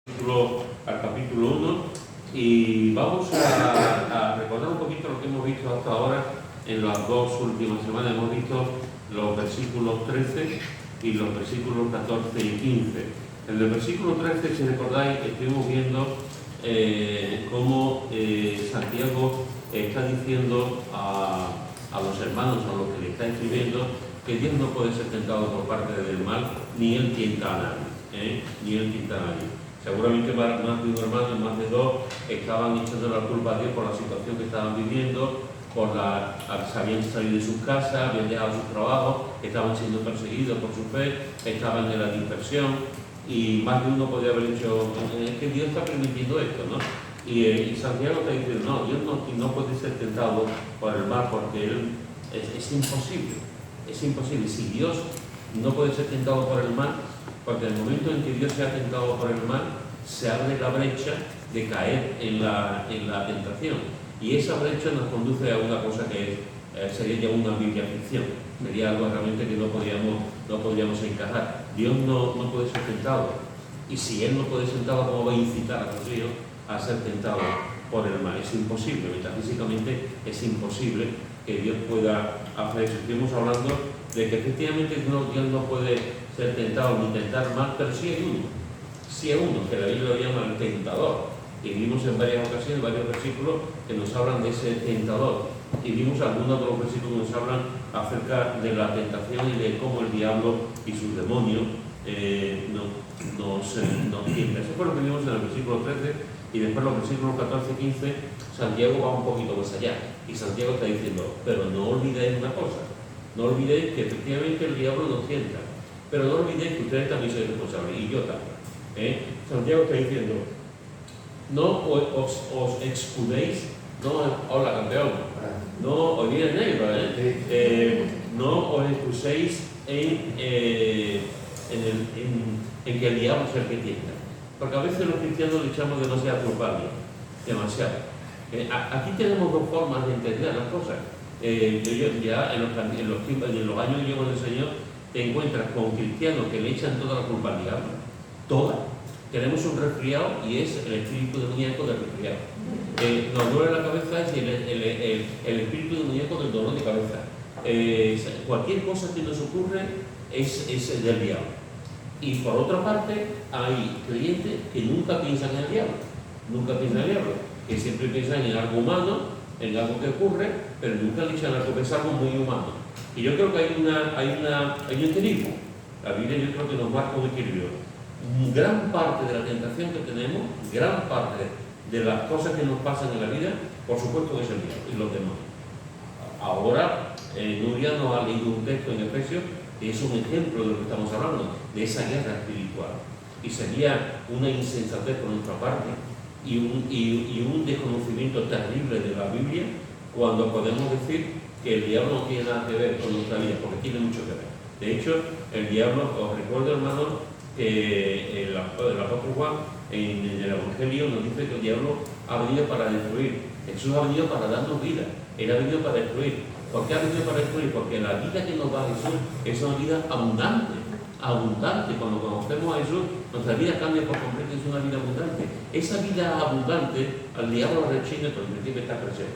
al capítulo 1 y vamos a recordar un poquito lo que hemos visto hasta ahora en las dos últimas semanas. Hemos visto los versículos 13 y los versículos 14 y 15. En el versículo 13, si recordáis, estuvimos viendo cómo Santiago está diciendo a los hermanos a los que le está escribiendo que Dios no puede ser tentado por parte del mal, ni él tienta a nadie, ni él tienta a nadie. Seguramente más de un hermano, más de dos, estaban echando la culpa a Dios por la situación que estaban viviendo, se habían salido de sus casas, habían dejado sus trabajos, estaban siendo perseguidos por su fe, estaban en la dispersión, y más de uno podría haber dicho, es que Dios está permitiendo esto, ¿no? Y Santiago está diciendo, no, Dios no puede ser tentado por el mal porque él es imposible, es imposible. Si Dios no puede ser tentado por el mal, porque en el momento en que Dios sea tentado por el mal, se abre la brecha de caer en la tentación. Y esa brecha nos conduce a una cosa que sería ya una biblia ficción. Sería algo realmente que no podríamos encajar. Dios no puede ser tentado. Y si Él no puede ser tentado, ¿cómo va a incitar a los hijos a ser tentados por el mal? Es imposible. Metafísicamente es imposible que Dios pueda hacer eso. Estuvimos hablando de que efectivamente Dios no puede ser tentado ni tentar mal, pero sí hay uno, que la Biblia lo llama el tentador. Y vimos en varias ocasiones, varios versículos que nos hablan de ese tentador. Y vimos algunos de los versículos que nos hablan acerca de la tentación y de cómo el diablo y sus demonios nos tientan. Eso fue lo que vimos en el versículo 13, y después los versículos 14 y 15, Santiago va un poquito más allá. Y Santiago está diciendo, pero no olvidéis una cosa. No olvidéis que efectivamente el diablo nos tienta, pero no olvidéis que ustedes también sois responsables, y yo también. Santiago está diciendo, no os escudéis, hola campeón, no os viene negro, no os excuséis en que el diablo es el que tienta, porque a veces los cristianos le echamos demasiada culpa a Dios, demasiado. Aquí tenemos dos formas de entender las cosas. Ya en los años que llevo en el Señor, te encuentras con cristianos que le echan toda la culpa al diablo, toda. Tenemos un resfriado y es el espíritu demoníaco del resfriado. Nos duele la cabeza es el espíritu demoníaco del dolor de cabeza. Cualquier cosa que nos ocurre es del diablo. Y por otra parte, hay creyentes que nunca piensan en el diablo, que siempre piensan en algo humano, en algo que ocurre, pero nunca le echan la culpa, es algo muy humano. Y yo creo que hay un equilibrio. La Biblia yo creo que nos marca un equilibrio. Gran parte de la tentación que tenemos, gran parte de las cosas que nos pasan en la vida, por supuesto es el diablo y los demonios. Ahora, Nuria nos ha leído un texto en Efesios que es un ejemplo de lo que estamos hablando, de esa guerra espiritual. Y sería una insensatez por nuestra parte y un desconocimiento terrible de la Biblia cuando podemos decir que el diablo no tiene nada que ver con nuestra vida, porque tiene mucho que ver. De hecho, el diablo, os recuerdo, hermanos, que el apóstol Juan en el Evangelio nos dice que el diablo ha venido para destruir. Jesús ha venido para darnos vida. Él ha venido para destruir. ¿Por qué ha venido para destruir? Porque la vida que nos da Jesús es una vida abundante. Cuando conocemos a Jesús, nuestra vida cambia por completo, es una vida abundante. Esa vida abundante al diablo le rechina, pero en principio está presente.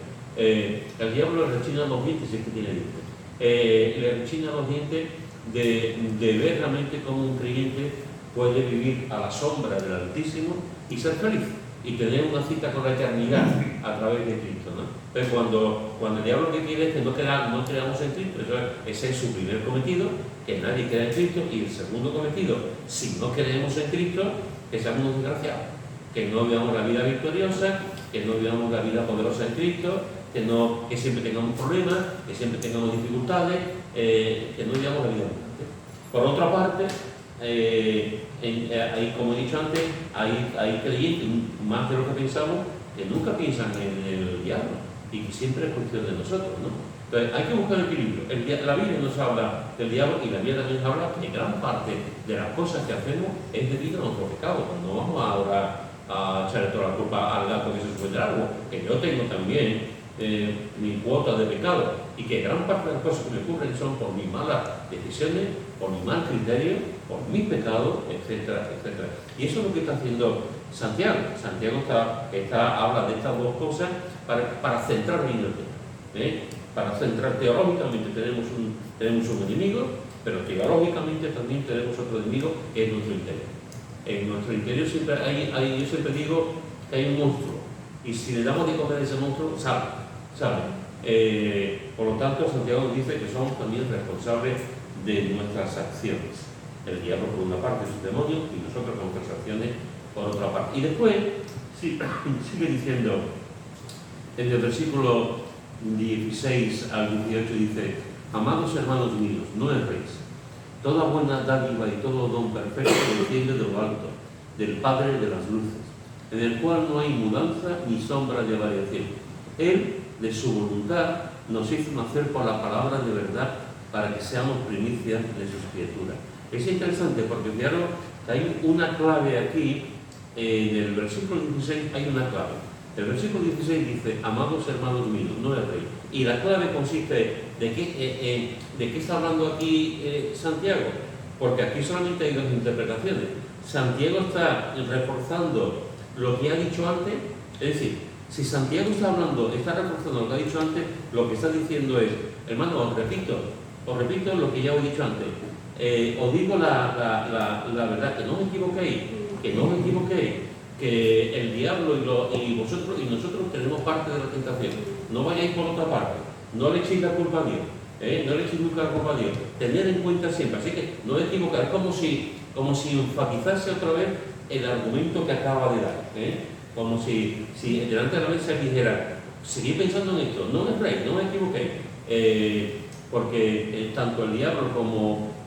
El diablo le rechina los dientes, si es que tiene dientes. Le rechina los dientes de ver realmente cómo un creyente puede vivir a la sombra del Altísimo y ser feliz y tener una cita con la eternidad a través de Cristo, ¿no? Pero cuando el diablo lo que quiere es que no creamos en Cristo, ese es su primer cometido, que nadie crea en Cristo, y el segundo cometido, si no creemos en Cristo, que seamos unos desgraciados, que no vivamos la vida victoriosa, que no vivamos la vida poderosa en Cristo, que siempre tengamos problemas, que siempre tengamos dificultades, que no vivamos la vida abundante. Por otra parte, como he dicho antes, hay creyentes, más de lo que pensamos, que nunca piensan en el diablo y que siempre es cuestión de nosotros, ¿no? Entonces hay que buscar el equilibrio. La Biblia nos habla del diablo y la Biblia también nos habla que gran parte de las cosas que hacemos es debido a nuestro pecado. No vamos ahora a echarle toda la culpa al gato que se sube del árbol, que yo tengo también mi cuota de pecado, y que gran parte de las cosas que me ocurren son por mis malas decisiones, por mi mal criterio, por mis pecados, etcétera, etcétera. Y eso es lo que está haciendo Santiago. Santiago habla de estas dos cosas para centrar bien el tema. Para centrar teológicamente tenemos un enemigo, pero teológicamente también tenemos otro enemigo en nuestro interior. En nuestro interior siempre yo siempre digo que hay un monstruo, y si le damos de comer a ese monstruo, sale. Por lo tanto, Santiago dice que somos también responsables de nuestras acciones. El diablo por una parte, sus demonios, y nosotros con nuestras acciones por otra parte. Y después sigue diciendo, en el versículo 16 al 18 dice: amados hermanos míos, no erréis. Toda buena dádiva y todo don perfecto desciende de lo alto, del Padre de las luces, en el cual no hay mudanza ni sombra de variación. Él, de su voluntad, nos hizo nacer por la palabra de verdad para que seamos primicias de sus criaturas. Es interesante porque fijaros que hay una clave aquí, en el versículo 16 hay una clave. El versículo 16 dice: amados hermanos míos, no erréis. Y la clave consiste de qué está hablando aquí Santiago, porque aquí solamente hay dos interpretaciones. Santiago está reforzando lo que ha dicho antes, es decir, si Santiago está reforzando lo que ha dicho antes, lo que está diciendo es: hermano, os repito lo que ya os he dicho antes, os digo la verdad, que no os equivoquéis, que el diablo y nosotros tenemos parte de la tentación. No vayáis por otra parte, no le echéis la culpa a Dios, no le echéis nunca la culpa a Dios. Tened en cuenta siempre, así que no equivocar, como si enfatizase otra vez el argumento que acaba de dar, como si delante de la mesa dijera: seguid pensando en esto, no erréis, no os equivoquéis, porque tanto el diablo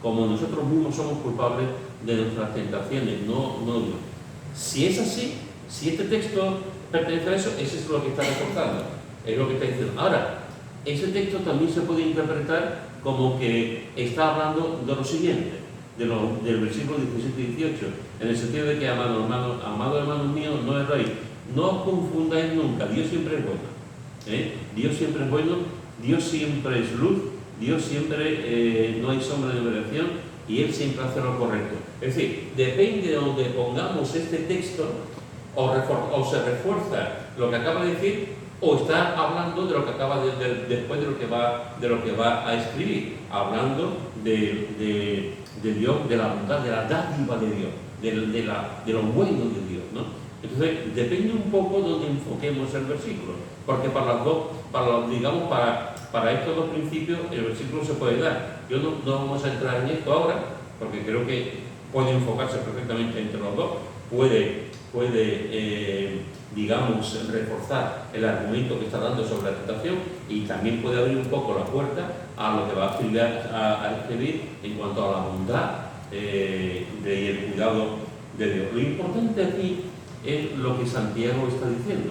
como nosotros mismos somos culpables de nuestras tentaciones, no Dios. Si es así, si este texto pertenece a eso es lo que está reforzando, es lo que está diciendo. Ahora, ese texto también se puede interpretar como que está hablando de lo siguiente, del versículo 17 y 18, en el sentido de que, amados hermanos míos, no erréis, no os confundáis nunca, Dios siempre es bueno, Dios siempre es bueno, Dios siempre es luz, Dios siempre no hay sombra de variación, y Él siempre hace lo correcto. Es decir, depende de donde pongamos este texto, o se refuerza lo que acaba de decir, o está hablando de lo que acaba después de lo que va a escribir, hablando de Dios, de la bondad, de la dádiva de Dios, de lo bueno de Dios, ¿no? Entonces, depende un poco de donde enfoquemos el versículo, porque para estos dos principios el versículo se puede dar. Yo no vamos a entrar en esto ahora, porque creo que puede enfocarse perfectamente entre los dos, puede reforzar el argumento que está dando sobre la tentación, y también puede abrir un poco la puerta a lo que va a escribir en cuanto a la bondad y el cuidado de Dios. Lo importante aquí es lo que Santiago está diciendo,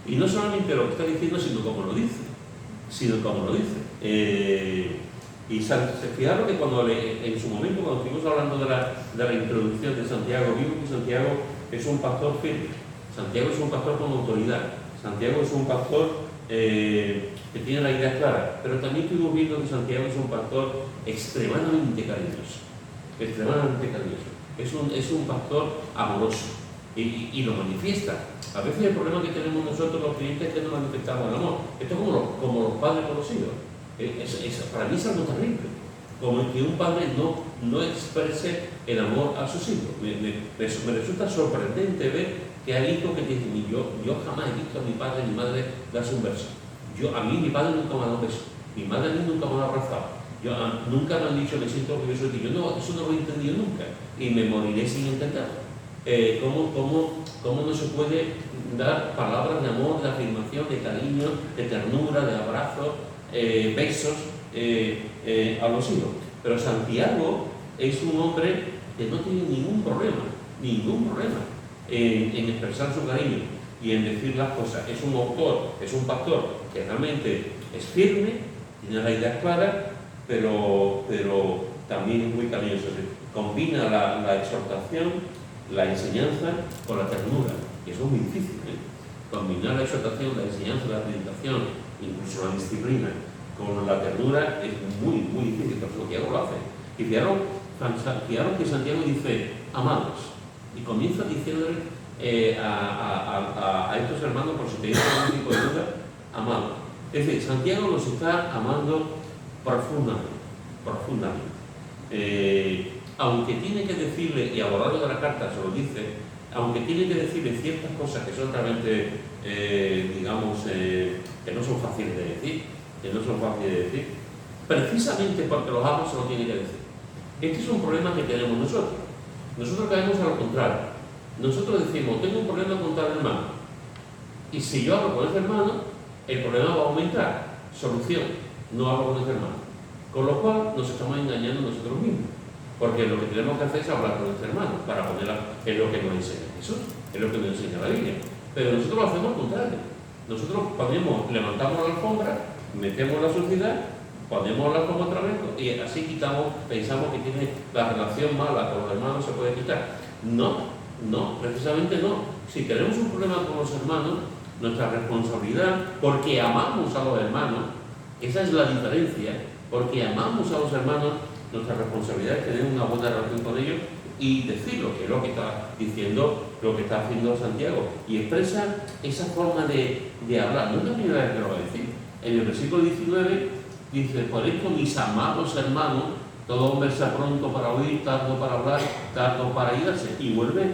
y no solamente lo que está diciendo, sino cómo lo dice. Y fijaros que en su momento, cuando estuvimos hablando de la introducción de Santiago, vimos que Santiago es un pastor firme, Santiago es un pastor con autoridad, Santiago es un pastor que tiene la idea clara, pero también estuvimos viendo que Santiago es un pastor extremadamente cariñoso, es un pastor amoroso, y lo manifiesta. A veces el problema que tenemos nosotros los clientes es que no manifestamos el amor. Esto es como los padres con los hijos. Para mí es algo terrible, como que un padre no exprese el amor a sus hijos. Me resulta sorprendente ver que hay hijos que dicen: yo jamás he visto a mi padre ni madre darse un beso. A mí mi padre nunca me ha dado un beso, mi madre a mí nunca me ha abrazado, nunca me han dicho me siento orgulloso de ti. No, eso no lo he entendido nunca, y me moriré sin entenderlo. ¿Cómo no se puede dar palabras de amor, de afirmación, de cariño, de ternura, de abrazo, besos a los hijos? Pero Santiago es un hombre que no tiene ningún problema en expresar su cariño y en decir las cosas. Es un pastor que realmente es firme, tiene la idea clara, pero también es muy cariñoso. Combina la exhortación, la enseñanza con la ternura, y eso es muy difícil, combinar la exhortación, la enseñanza, la predicación, incluso la disciplina con la ternura es muy, muy difícil, pero Santiago lo hace. Y fijaros que Santiago dice: amados, y comienza diciéndole a estos hermanos, por si tenéis algún tipo de duda, amados. Es decir, Santiago los está amando profundamente, profundamente. Aunque tiene que decirle, y a lo largo de la carta se lo dice, aunque tiene que decirle ciertas cosas que son realmente, digamos, que no son fáciles de decir, precisamente porque los ama se lo tiene que decir. Este es un problema que tenemos nosotros. Nosotros caemos a lo contrario. Nosotros decimos, tengo un problema con tal hermano. Y si yo hablo con ese hermano, el problema va a aumentar. Solución, no hablo con ese hermano. Con lo cual nos estamos engañando nosotros mismos. Porque lo que tenemos que hacer es hablar con este hermano para ponerla, es lo que nos enseña Jesús, es lo que nos enseña la Biblia. Pero nosotros lo hacemos al contrario. Nosotros levantamos la alfombra, metemos la suciedad, ponemos la alfombra otra vez y así pensamos que tiene la relación mala con los hermanos se puede quitar. No, precisamente no. Si tenemos un problema con los hermanos, nuestra responsabilidad, porque amamos a los hermanos, esa es la diferencia, porque amamos a los hermanos, nuestra responsabilidad es tener una buena relación con ellos y decirlo, que es lo que está diciendo, lo que está haciendo Santiago, y expresa esa forma de hablar. No es la primera vez que lo va a decir. En el versículo 19 dice, por esto, mis amados hermanos, todo hombre sea pronto para oír, tardo para hablar, tardo para irse, y vuelve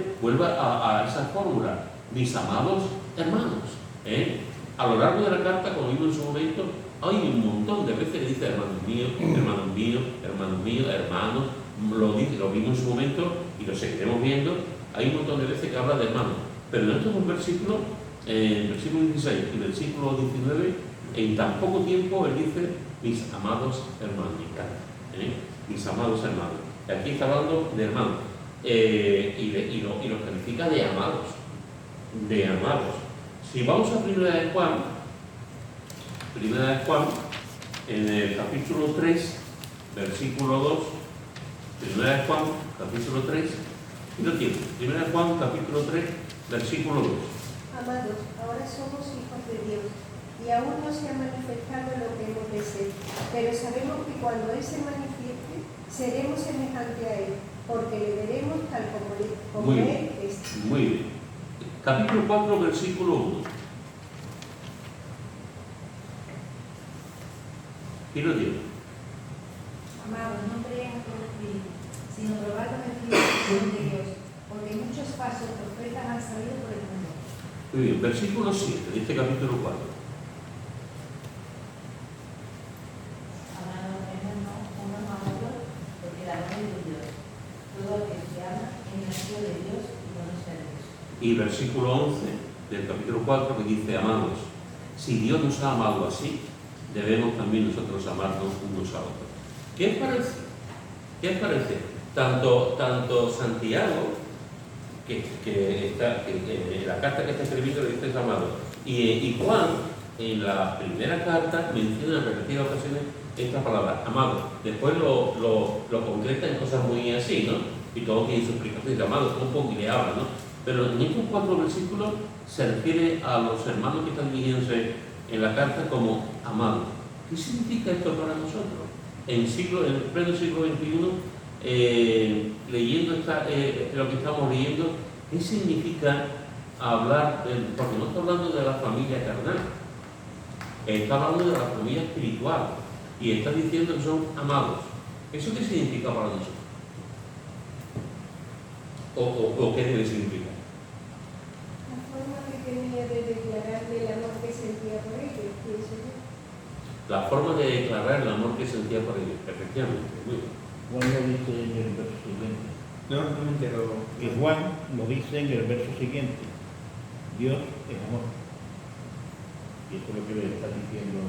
a esa fórmula, mis amados hermanos. A lo largo de la carta, como vimos en su momento, hay un montón de veces que dice hermanos míos, hermanos míos, hermanos míos, hermanos, lo vimos en su momento y lo seguiremos viendo. Hay un montón de veces que habla de hermanos, pero en estos dos versículos, el versículo 16 y el versículo 19, en tan poco tiempo él dice mis amados hermanos, mis amados hermanos. Y aquí está hablando de hermanos y lo califica de amados, Si vamos a Primera de Juan, en el capítulo 3, versículo 2, Primera de Juan, capítulo 3, y lo tiene. Primera de Juan, capítulo 3, versículo 2. Amados, ahora somos hijos de Dios, y aún no se ha manifestado lo que hemos de ser, pero sabemos que cuando Él se manifieste, seremos semejantes a Él, porque le veremos tal como Él es. Muy bien. Capítulo 4, versículo 1. ¿Qué lo tiene? Amados, no crean en todo espíritu, sino probad los espíritus que son de Dios, porque muchos falsos profetas han salido por el mundo. Muy bien, versículo 7 de este capítulo 4. Amados hermanos, unos a otros, porque el amor es de Dios. Todo aquel que ama es nacido de Dios y conoce a Dios. Y versículo 11 del capítulo 4 que dice, amados, si Dios nos ha amado así, debemos también nosotros amarnos unos a otros. ¿Qué os parece? Tanto Santiago, que la carta que está escribiendo le dice amado, y Juan, en la primera carta, menciona en repetidas ocasiones esta palabra, amado. Después lo concreta en cosas muy así, ¿no? Y todo tiene su explicación, dice amado, un poco y le habla, ¿no? Pero en estos 4 versículos se refiere a los hermanos que están dirigiéndose en la carta como amados. ¿Qué significa esto para nosotros? En pleno siglo XXI, leyendo lo que estamos leyendo, ¿qué significa hablar? Porque no está hablando de la familia carnal, está hablando de la familia espiritual y está diciendo que son amados. ¿Eso qué significa para nosotros? ¿O qué debe significar? La forma que tenía de declararle el amor que sentía por ellos, pienso yo. La forma de declarar el amor que sentía por ellos, efectivamente. Muy bien. Juan lo dice en el verso siguiente. No me entero. Que Juan lo dice en el verso siguiente. Dios es amor. Y eso es lo que le está diciendo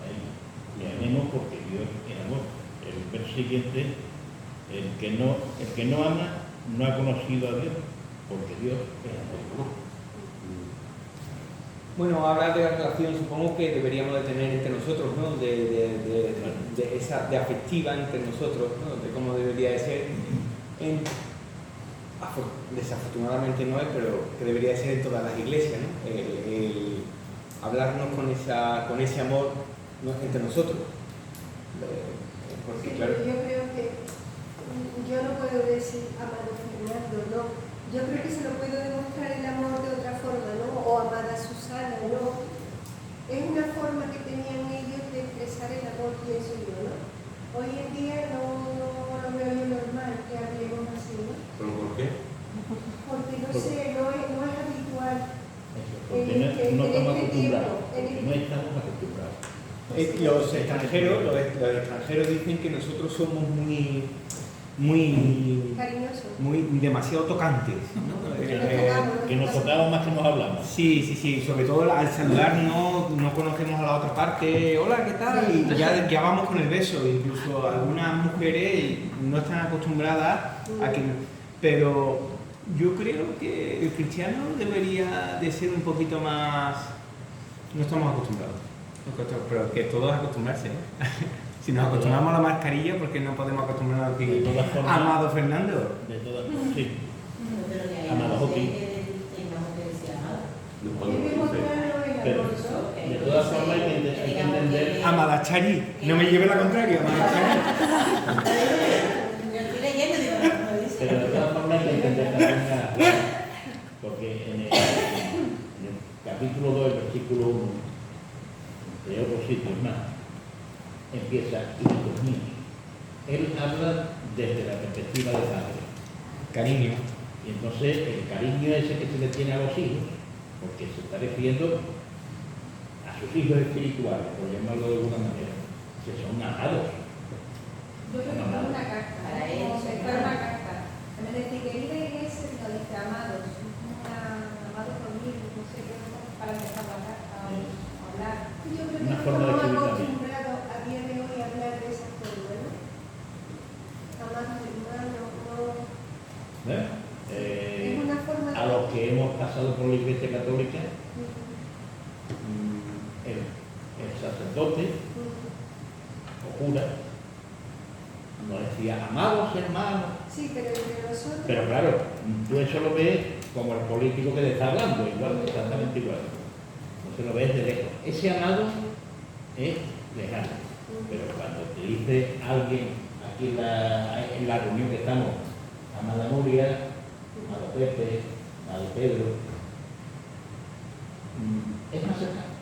a ellos. Le amemos porque Dios es amor. El verso siguiente, el que no ama no ha conocido a Dios, porque Dios es amor. Bueno, hablar de la relación supongo que deberíamos de tener entre nosotros, ¿no? De afectiva entre nosotros, ¿no? De cómo debería de ser. Desafortunadamente no es, pero que debería de ser en todas las iglesias, ¿no? El hablarnos con ese amor, ¿no? Entre nosotros. Porque, Sí, claro, yo creo que yo no puedo decir amado Fernando, no, Yo creo que se lo puedo demostrar el amor de otra forma, ¿no? O amada Susana, ¿no? Es una forma que tenían ellos de expresar el amor, pienso yo, ¿no? Hoy en día no lo veo yo normal que hablemos así, ¿no? ¿Pero por qué? Porque no sé, no es habitual. Porque no estamos acostumbrados. No estamos acostumbrados. Los extranjeros dicen que nosotros somos muy Cariñoso. demasiado tocantes, ¿no? Que nos tocamos más que nos hablamos. Sí, sobre todo al saludar no conocemos a la otra parte, hola, ¿qué tal? Y ya vamos con el beso, incluso algunas mujeres no están acostumbradas a que... Pero yo creo que el cristiano debería de ser un poquito más... No estamos acostumbrados, pero que todos acostumbrarse, ¿eh? Si nos acostumbramos a la mascarilla, ¿por qué no podemos acostumbrarnos a De todas formas, Amado Fernando? De todas formas, sí. Pero que hay Amado una Joaquín. tengamos que decir amado. Debemos darlo el Pero, amor, ¿no? de todas formas, hay que entender... Amada Chari, no me lleve la contraria, Amada Chari. Yo estoy leyendo y digo, no lo dice. Pero de todas formas hay que entender también porque en el capítulo 2, el versículo 1, de otros sitios más, empieza, hijos míos. Él habla desde la perspectiva de padre. Cariño. Y entonces el cariño ese que se le tiene a los hijos, porque se está refiriendo a sus hijos espirituales, por llamarlo de alguna manera, que son amados. Yo creo que es una carta, Para como ellos, si fuera una carta. En vez de decir querida iglesia, sino dice amados, amados conmigo, no sé qué, para empezar la carta o hablar. Yo creo que Una no forma de estamos escribir también. acostumbrados a día de hoy a hablar de esa forma, ¿no? Amados hermanos, no. Es una forma A los que hemos pasado por la Iglesia Católica, el sacerdote o cura nos decía, amados hermanos. Sí, pero entre nosotros... Pero claro, tú eso lo ves como el político que te está hablando, igual, exactamente igual. No se lo ves de lejos. Ese amado es lejano. Pero cuando te dice alguien aquí en la reunión que estamos, amada Nuria, amado Pepe, amado Pedro, es más cercano.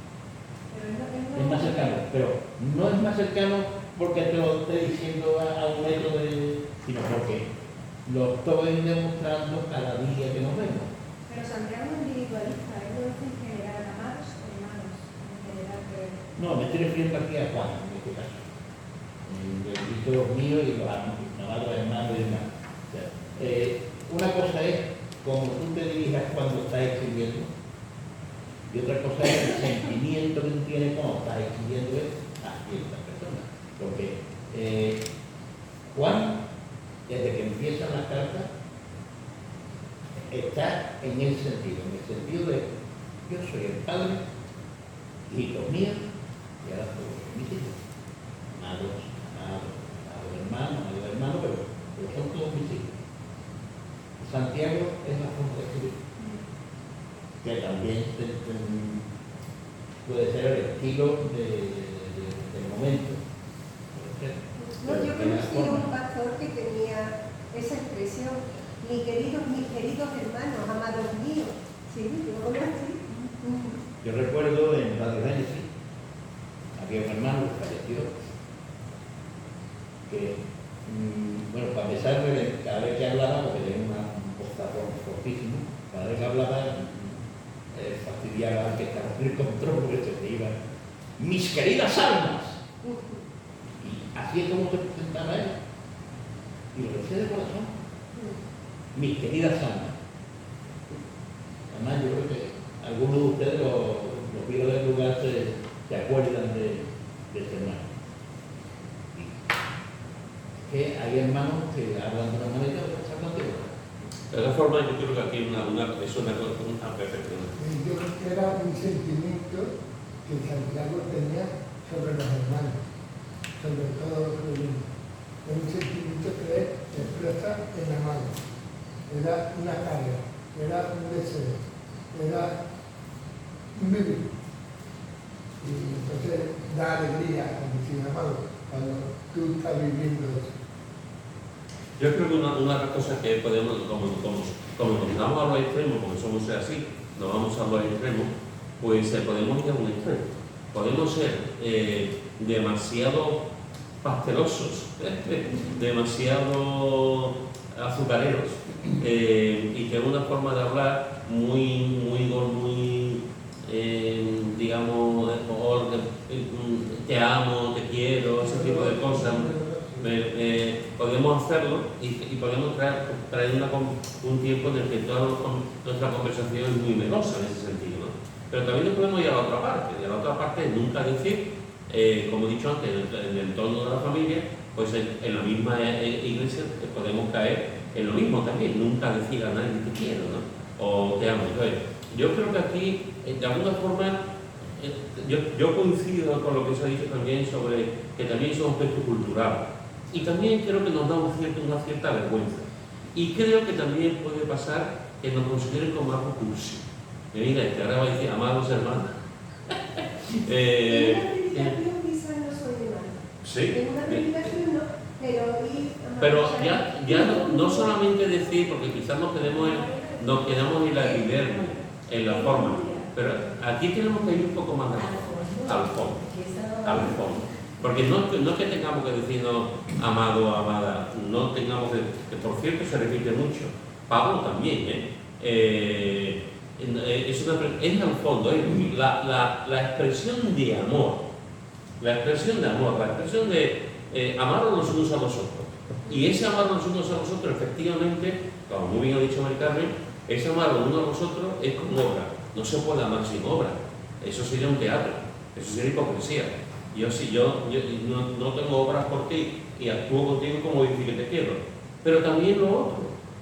Es más cercano, pero no es más cercano porque te lo esté diciendo a un metro de... sino porque lo estoy demostrando cada día que nos vemos. Pero Santiago es individualista, él lo dice en general, amados hermanos, en general. No, me estoy refiriendo aquí a Juan, en este caso. El Cristo mío y los amados hermanos y demás. O sea, una cosa es como tú te dirijas cuando estás escribiendo, y otra cosa es el sentimiento que tú tienes cuando estás escribiendo a ciertas personas. Porque Juan, desde que empiezan las cartas, está en el sentido de yo soy el padre, hijos míos, y ahora todos son mis hijos. Amados hermanos, pero son todos mis hijos. Santiago es la forma de escribir, que también puede ser el estilo del momento. No, yo conocí a un pastor que tenía esa expresión, mis queridos hermanos, amados míos. Sí, yo lo conocí. Yo recuerdo en Radio Génesis, había un hermano que falleció, que, bueno, para empezar, cada vez que hablaba, porque tenía un postazón fortísimo, cada vez que hablaba, fastidiaba al que estaba en el control, porque se te iba, mis queridas almas. Y así es como se presentaba él. Y lo decía de corazón. Mis queridas almas. Además, yo creo que algunos de ustedes, los vieron del lugar, se acuerdan de ese hermano. Que hay hermanos que hablan de una manera y otros hablan de otra. De todas formas, yo creo que aquí es una perfección. Yo creo que era un sentimiento que Santiago tenía sobre los hermanos, sobre todos los creyentes. Era un sentimiento que él expresa en amado. Era una carga, era un deseo, era un vivir. Y entonces da alegría a decir amado cuando tú estás viviendo eso. Yo creo que una de las cosas que podemos, como como nos vamos a los extremos, porque somos así, nos vamos a los extremos, pues podemos ir a un extremo. Podemos ser demasiado pastelosos, demasiado azucareros, y que es una forma de hablar digamos, te amo, te quiero, ese tipo de cosas. Podemos hacerlo y podemos traer un tiempo en el que toda nuestra conversación es muy melosa en ese sentido, ¿no? Pero también nos podemos ir a la otra parte, y a la otra parte es nunca decir, como he dicho antes, en el entorno de la familia, pues en la misma iglesia podemos caer en lo mismo también, nunca decir a nadie te quiero, ¿no? O te amo. Entonces, yo creo que aquí, de alguna forma, yo coincido con lo que se ha dicho también sobre que también es un aspecto cultural. Y también creo que nos da una cierta vergüenza. Y creo que también puede pasar que nos consideren como algo cursi. Mira, ahora va a decir, amados hermanos. En una predicación quizás no soy de mal. Sí. En una predicación no, pero ya no solamente decir, porque quizás nos quedamos en la epidermis, en la forma, pero aquí tenemos que ir un poco más al fondo. Porque no es que tengamos que decirnos amado o amada, no tengamos que por cierto se repite mucho. Pablo también, es al fondo, la expresión de amor, la expresión de amaros los unos a los otros. Y ese amar los unos a los otros, efectivamente, como muy bien ha dicho Mari Carmen, ese amar los unos a los otros es como obra. No se puede amar sin obra. Eso sería un teatro, eso sería hipocresía. Yo no tengo obras por ti y actúo contigo como decir que te quiero. Pero también lo otro,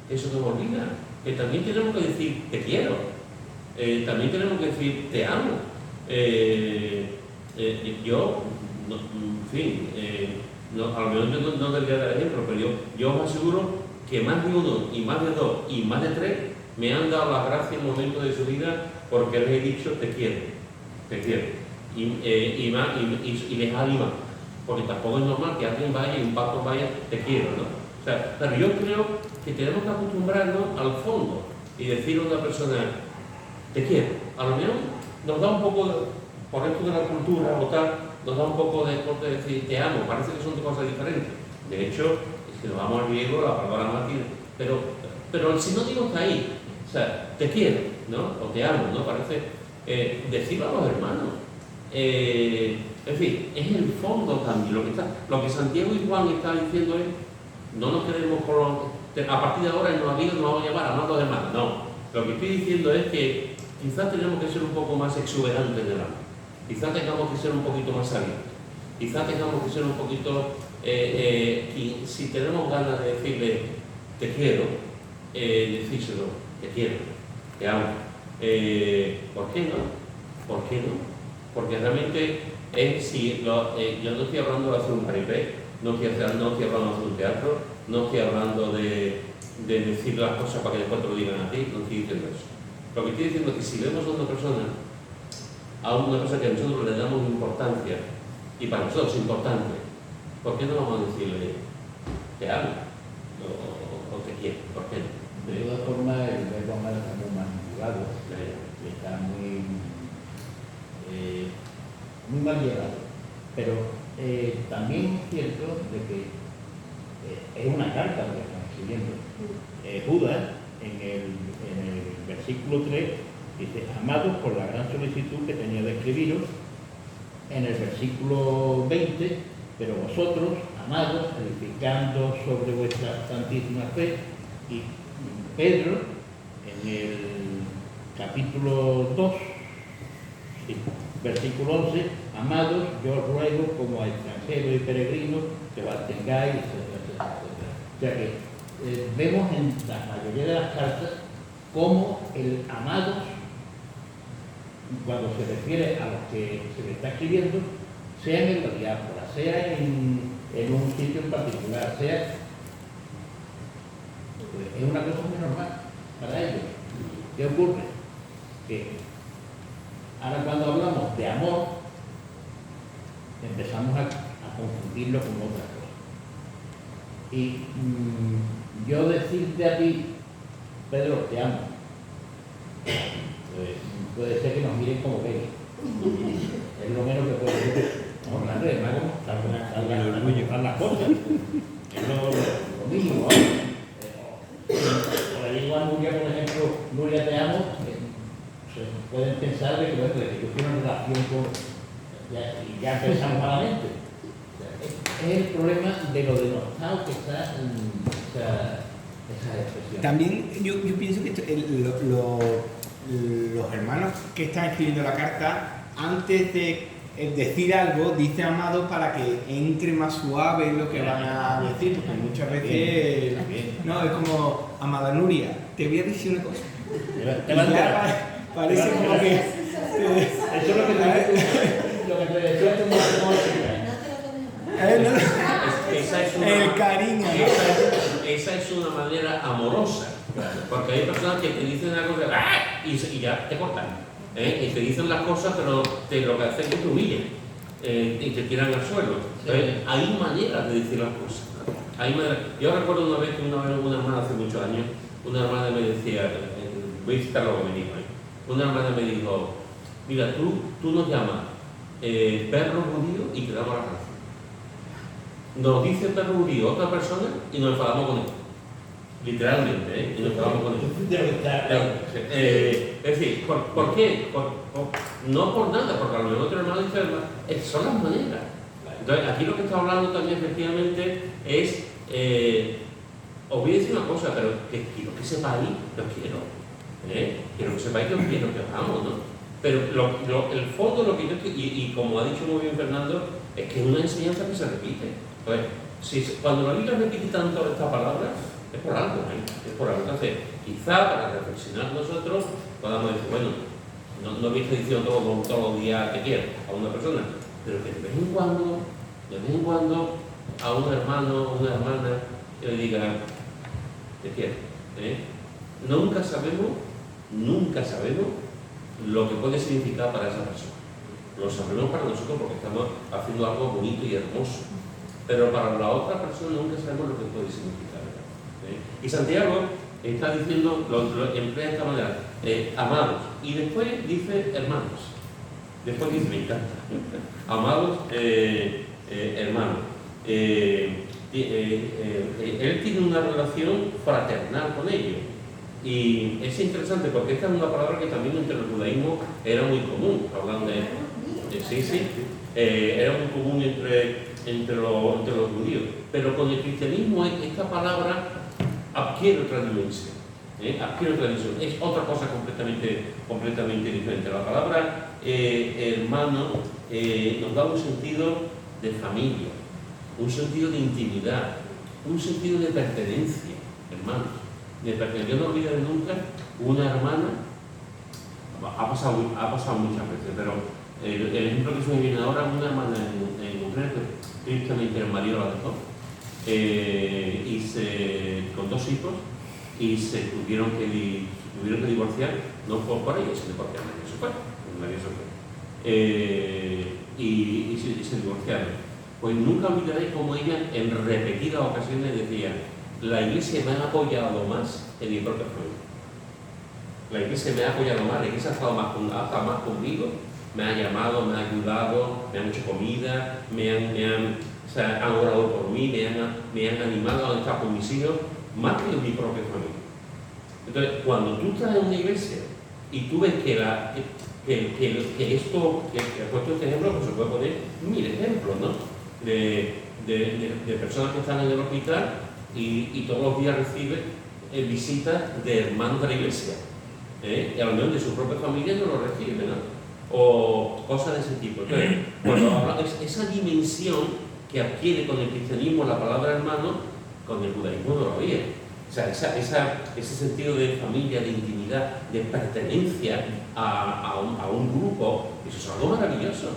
eso no me olvida, que también tenemos que decir te quiero, también tenemos que decir te amo. A lo mejor yo no debería dar ejemplo, pero yo os aseguro que más de uno, y más de dos, y más de tres me han dado las gracias en momentos de su vida porque les he dicho te quiero. Y les anima, porque tampoco es normal que alguien vaya y un pastor vaya, te quiero, ¿no? O sea, pero yo creo que tenemos que acostumbrarnos al fondo y decirle a una persona, te quiero. A lo mejor nos da un poco, por esto de la cultura o tal, nos da un poco de decir, te amo, parece que son dos cosas diferentes. De hecho, si nos vamos al griego, la palabra no tiene, pero el sinónimo está ahí. O sea, te quiero, ¿no? O te amo, ¿no? Parece decirlo a los hermanos. En fin, es el fondo también. Lo que Santiago y Juan están diciendo es, no nos quedemos a partir de ahora en nuestra vida nos vamos a llamar amados hermanos. No, lo que estoy diciendo es que quizás tenemos que ser un poco más exuberantes en el amor. Quizás tengamos que ser un poquito más sabios. Quizás tengamos que ser un poquito, si tenemos ganas de decirle te quiero, decírselo, te quiero, te amo. ¿Por qué no? Porque realmente yo no estoy hablando de hacer un paripé, no estoy hablando de hacer un teatro, no estoy hablando de decir las cosas para que después te lo digan a ti, no estoy diciendo eso. Lo que estoy diciendo es que si vemos a una persona que a nosotros le damos importancia, y para nosotros es importante, ¿por qué no vamos a decirle te amo o te quiero? ¿Por qué no? De todas formas, el verbo amar está muy manipulado, está muy mal llevado. Pero también es cierto de que es una carta lo que estamos escribiendo. Judas, en el versículo 3, dice, amados por la gran solicitud que tenía de escribiros. En el versículo 20, pero vosotros, amados, edificando sobre vuestra santísima fe. Y Pedro, en el capítulo 2, versículo 11, amados, yo os ruego como a extranjeros y peregrinos que os abstengáis, etcétera. O sea que vemos en la mayoría de las cartas cómo el amados, cuando se refiere a los que se le está escribiendo, sea en la diáspora, sea en un sitio en particular, sea, pues es una cosa muy normal para ellos. ¿Qué ocurre? Que ahora cuando hablamos de amor, empezamos a confundirlo con otras cosas. Y yo decirte a ti, Pedro, te amo. Puede ser que nos miren como gay. Es lo menos que puede ser. No, grande, hermano, salgan las cosas. Es lo mínimo. Por ahí igual Nuria, por ejemplo, Nuria te amo, pueden pensar de que, bueno, de que yo quiero una relación con... y ya pensamos malamente. Es el problema de lo denostado que está esa expresión. También yo pienso que los hermanos que están escribiendo la carta, antes de decir algo, dicen amados para que entre más suave lo que van a decir, porque muchas veces no, es como, amada Nuria, te voy a decir una cosa. Te va a enterar. Parece como que... Eso es lo que te decía este matrimonio. El cariño. Esa es una manera amorosa, porque hay personas que te dicen algo de ¡ah! y ya te cortan, y te dicen las cosas, pero lo que hacen es que te humillen y te tiran al suelo. Entonces, hay maneras de decir las cosas. Yo recuerdo una vez una hermana hace muchos años, una hermana me decía, voy a citar lo que me dijo, una hermana me dijo, mira, tú nos llamas perro judío y te damos la razón. Nos dice perro judío otra persona y nos enfadamos con él. Literalmente, y nos enfadamos con él. Es decir, ¿por qué? No por nada, porque a lo mejor otro hermano dice, son las maneras. Entonces, aquí lo que está hablando también efectivamente es, os voy a decir una cosa, pero que quiero que sepáis que os quiero. Quiero que sepáis que os quiero, que os amo, ¿no? Pero el fondo, lo que yo y como ha dicho muy bien Fernando, es que es una enseñanza que se repite. Entonces, cuando la Biblia repite tanto esta palabra, es por algo, es por algo. Entonces, quizá para reflexionar nosotros podamos decir, bueno, no voy a estar diciendo todos los días que quiero a una persona, pero que de vez en cuando, a un hermano o una hermana que le diga, te quiero. Nunca sabemos lo que puede significar para esa persona. Lo sabemos para nosotros porque estamos haciendo algo bonito y hermoso, pero para la otra persona nunca sabemos lo que puede significar. Y Santiago está diciendo, lo emplea de esta manera, amados, y después dice hermanos, después dice, me encanta, amados hermanos. Él tiene una relación fraternal con ellos. Y es interesante porque esta es una palabra que también entre el judaísmo era muy común, hablando de era muy común entre los judíos, pero con el cristianismo esta palabra adquiere otra dimensión, es otra cosa completamente diferente. La palabra hermano nos da un sentido de familia, un sentido de intimidad, un sentido de pertenencia, hermanos. Yo no olvidaré nunca una hermana, ha pasado muchas veces, pero el ejemplo que se me viene ahora, una hermana en Ucrania que tristemente el marido la dejó, con 2 hijos, y se tuvieron que divorciar, no fue por ella, sino porque el marido se fue. Y se divorciaron. Pues nunca olvidaré cómo ella en repetidas ocasiones decía, la Iglesia me ha apoyado más en mi propia familia. La Iglesia me ha apoyado más, la Iglesia ha estado más conmigo, me ha llamado, me ha ayudado, me han hecho comida, han orado por mí, me han animado a estar con mis hijos, más que en mi propia familia. Entonces, cuando tú estás en una iglesia y tú ves que esto, que he puesto este ejemplo, pues se puede poner 1000 ejemplos, ¿no? De personas que están en el hospital y todos los días reciben visitas de hermanos de la iglesia, y a lo mejor de su propia familia no lo reciben, ¿no? O cosas de ese tipo. Entonces, cuando hablamos, esa dimensión que adquiere con el cristianismo la palabra hermano, con el judaísmo no lo había. O sea, ese sentido de familia, de intimidad, de pertenencia a un grupo, eso es algo maravilloso,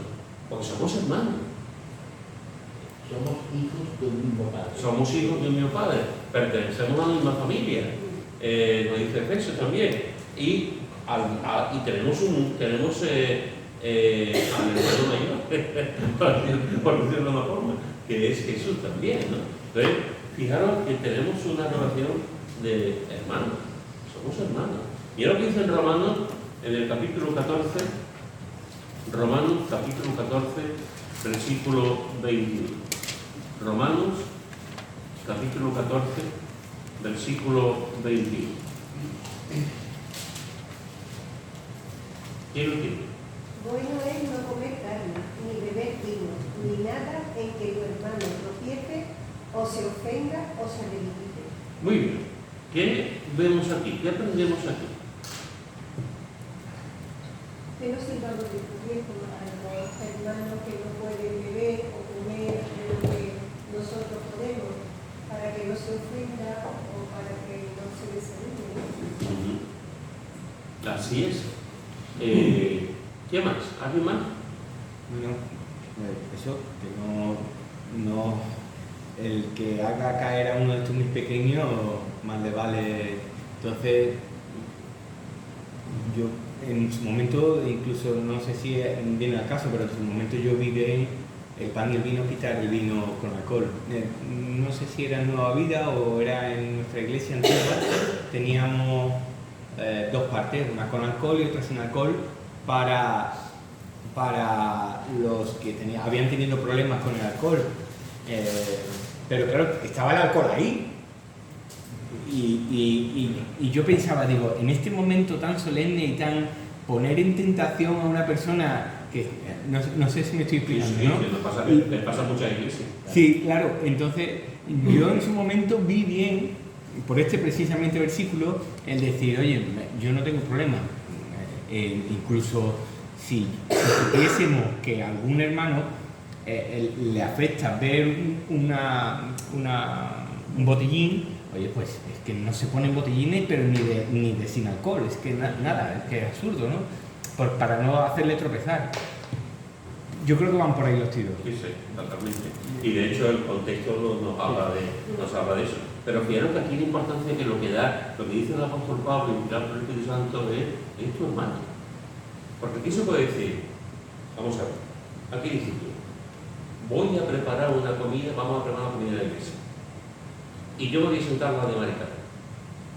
porque somos hermanos. Somos hijos de un mismo padre. Somos hijos de un mismo padre, pertenecemos a la misma familia, nos dice Efesios también. Y tenemos al hermano mayor, por decirlo de una forma, que es Jesús también, ¿no? Entonces, fijaros que tenemos una relación de hermanos, somos hermanos. Mira lo que dice en Romanos, en el capítulo 14, Romanos capítulo 14, versículo 21. Romanos capítulo 14, versículo 21. ¿Quién lo tiene? Bueno es no comer carne, ni beber vino, ni nada en que tu hermano tropiece, o se ofenda, o se debilite. Muy bien. ¿Qué vemos aquí? ¿Qué aprendemos aquí? Que no sirvamos de tropiezo a los hermanos que no pueden beber o comer lo que nosotros podemos, para que no se ofenda o para que no se desanime. Así es. ¿Qué más? ¿Alguien más? Bueno, eso, que no, el que haga caer a uno de estos muy pequeños, más le vale. Entonces, yo en su momento, incluso no sé si viene al caso, pero en su momento yo vi bien el pan y el vino, quitar el vino con alcohol. No sé si era en Nueva Vida o era en nuestra iglesia antigua, teníamos dos partes, una con alcohol y otra sin alcohol, para los que habían tenido problemas con el alcohol. Pero claro, estaba el alcohol ahí. Y yo pensaba, digo, en este momento tan solemne y tan poner en tentación a una persona que no sé si me estoy explicando, Sí, ¿no? me pasa muchas iglesias. Sí, claro. Entonces, yo en su momento vi bien, por este precisamente versículo, el decir, oye, yo no tengo problema. Incluso si supiésemos que a algún hermano le afecta ver un botellín, oye, pues es que no se ponen botellines, pero ni de sin alcohol, es que nada, es que es absurdo, ¿no? Para no hacerle tropezar. Yo creo que van por ahí los tiros. Sí, totalmente. Y de hecho el contexto nos habla de eso. Pero fijaros que aquí la importancia que lo que dice el apóstol Pablo, inspirado por el Espíritu Santo, es tu hermano. Porque aquí se puede decir, vamos a ver, aquí dice tú, voy a preparar una comida, vamos a preparar una comida de la iglesia. Y yo voy a sentar la de Maricarmen,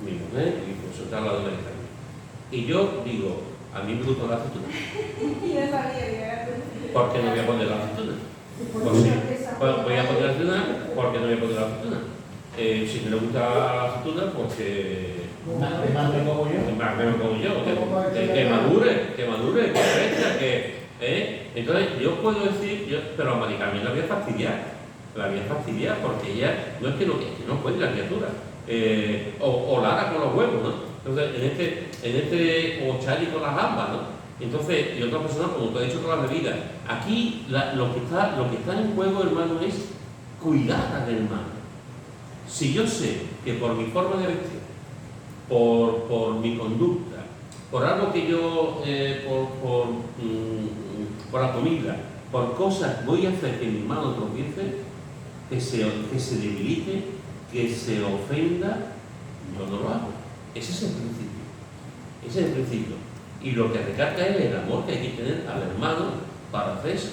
mi mujer, y voy a sentar la de Maricarmen. Y yo digo, a mí me gusta la aceituna. Ya sabía, ¿Por qué no voy a poner la aceituna? Pues sí, pues voy a poner la aceituna, ¿por qué no voy a poner la aceituna? Si me gusta la aceituna, pues Más me como yo. más me como yo, que madure, que crezca, entonces yo puedo decir, pero a Maricarmen la voy a fastidiar, porque ella no es que no puede la criatura, o la hará con los huevos, ¿no? Entonces, o Charlie con las gambas, ¿no? Entonces, y otra persona, como te he dicho, con las bebidas. Aquí lo que está en juego, hermano, es cuidar al hermano. Si yo sé que por mi forma de vestir, por mi conducta, por algo que yo, por la comida, por cosas, voy a hacer que mi hermano tropiece, que se debilite, que se ofenda, yo no lo hago. Ese es el principio. Y lo que recalca es el amor que hay que tener al hermano para hacer eso.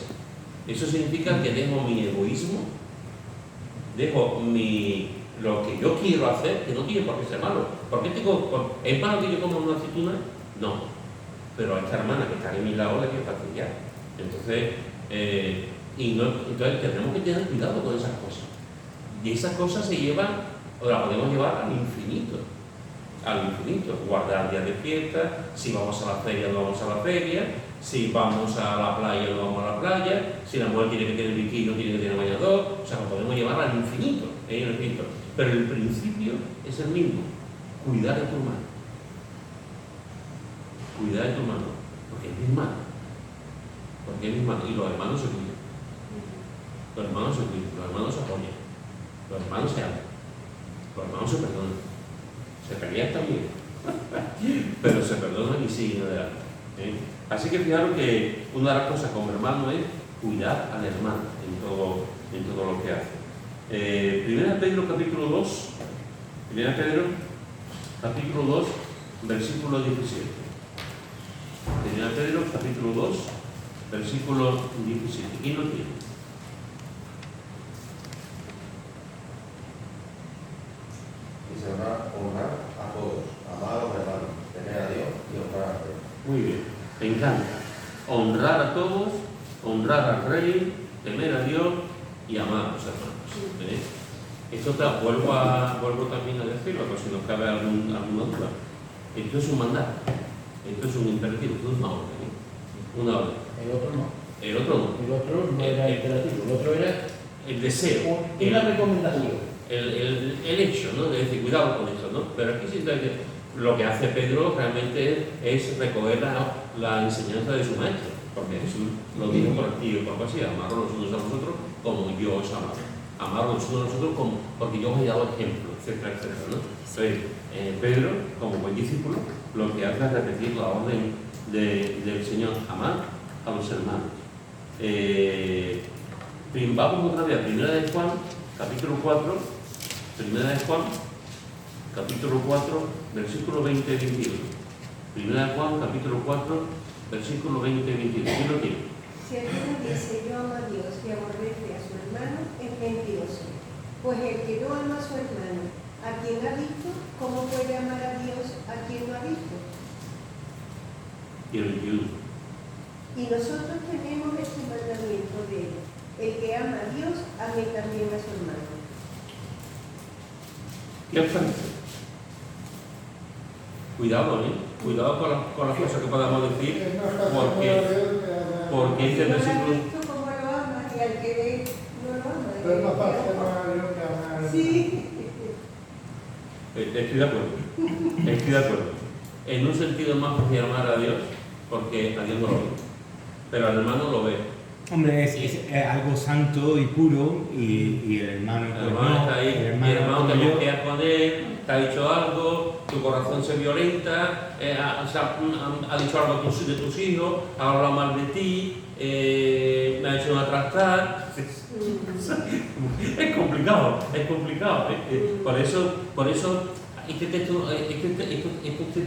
Eso significa que dejo mi egoísmo, dejo lo que yo quiero hacer, que no tiene por qué ser malo. ¿Es malo que yo coma una aceituna? No. Pero a esta hermana que está a mi lado la quiero fastidiar. Entonces, entonces tenemos que tener cuidado con esas cosas. Y esas cosas se llevan, o las podemos llevar al infinito. Guardar días de fiesta, si vamos a la feria, no vamos a la feria, si vamos a la playa, no vamos a la playa, si la mujer tiene que tener bikini, no tiene que tener bañador, o sea, lo podemos llevar al infinito, pero el principio es el mismo, cuidar de tu hermano, porque es mi hermano, y los hermanos se cuidan, los hermanos se apoyan, los hermanos se aman, los hermanos se perdonan. Se pelean también, pero se perdonan y siguen adelante. Así que fijaros que una de las cosas como hermano es cuidar al hermano en todo lo que hace. Primera Pedro capítulo 2, versículo 17. Primera Pedro capítulo 2, versículo 17. ¿Quién lo tiene? Y se honrar a todos, amados hermanos. encanta. Honrar a todos, honrar al rey, temer a Dios y amar a los hermanos. Esto vuelvo también a decirlo, por si nos cabe alguna duda. Esto es un mandato, esto es un imperativo, esto es una orden. Una orden. El otro no. El otro no. El otro no era imperativo, el otro era El deseo. una recomendación. El hecho, ¿no? De decir, cuidado con eso, ¿no? Pero aquí sí que lo que hace Pedro realmente es recoger la enseñanza de su maestro, porque Jesús lo dijo por aquí y por así, amarnos los unos a vosotros como yo os amo. Amarnos los unos a vosotros como, porque yo os he dado ejemplo, etcétera, etcétera, ¿no? Entonces, Pedro, como buen discípulo, lo que hace es repetir la orden del Señor, amar a los hermanos. Vamos otra vez a Primera de Juan, capítulo 4, Primera de Juan, capítulo 4, versículo 20 y 21. Primera de Juan, capítulo 4, versículo 20 y 21. ¿Quién lo tiene? Si alguno dice yo amo a Dios y aborrece a su hermano, es mentiroso. Pues el que no ama a su hermano, a quien ha visto, ¿cómo puede amar a Dios a quien no ha visto? Y el 21. Y nosotros tenemos este mandamiento de él: el que ama a Dios, ame también a su hermano. ¿Qué os parece? Cuidado, ¿eh? Cuidado con las cosas que podamos decir, Es más fácil porque Si este no lo has versículo... visto, ¿cómo lo amas? Y al que ve, no lo ama. Pero es más fácil amar a Dios que amar a Sí. Estoy de acuerdo. Estoy de acuerdo. En un sentido es más fácil amar a Dios, porque a Dios no lo ve, pero al hermano lo ve. Hombre, es algo santo y puro y el hermano, El pues, hermano no, está ahí, el mi hermano te como yo. bloqueas con él, te ha dicho algo, tu corazón se violenta, ha dicho algo de tus hijos, ha hablado mal de ti, me ha hecho una trastada. Es complicado, es complicado. Por eso estos textos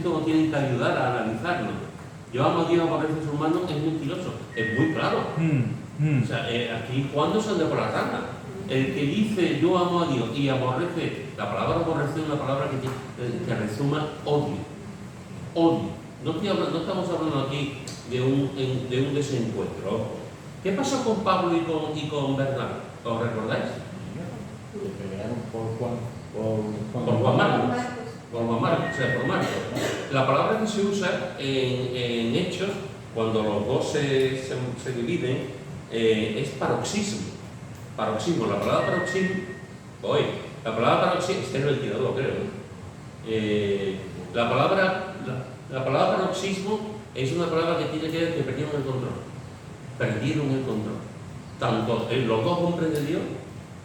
nos tienen que ayudar a analizarlo. Yo amo a Dios, aborrece a su hermano, es mentiroso, es muy claro. O sea, aquí Juan no se anda por la rama. El que dice yo amo a Dios y aborrece, la palabra aborrecer es una palabra que resuma odio. Odio. No estamos hablando aquí de un desencuentro. Ojo. ¿Qué pasó con Pablo y con Bernabé? ¿Os recordáis? Se pelearon por Juan. Por Juan Marcos. Marcos. Por Juan Marcos, o sea, por Marcos. La palabra que se usa en Hechos, cuando los dos se dividen, es paroxismo. Paroxismo. La palabra paroxismo, la palabra paroxismo, es retirado, creo. La palabra paroxismo es una palabra que tiene que ver que perdieron el control. Perdieron el control. Tanto los dos hombres de Dios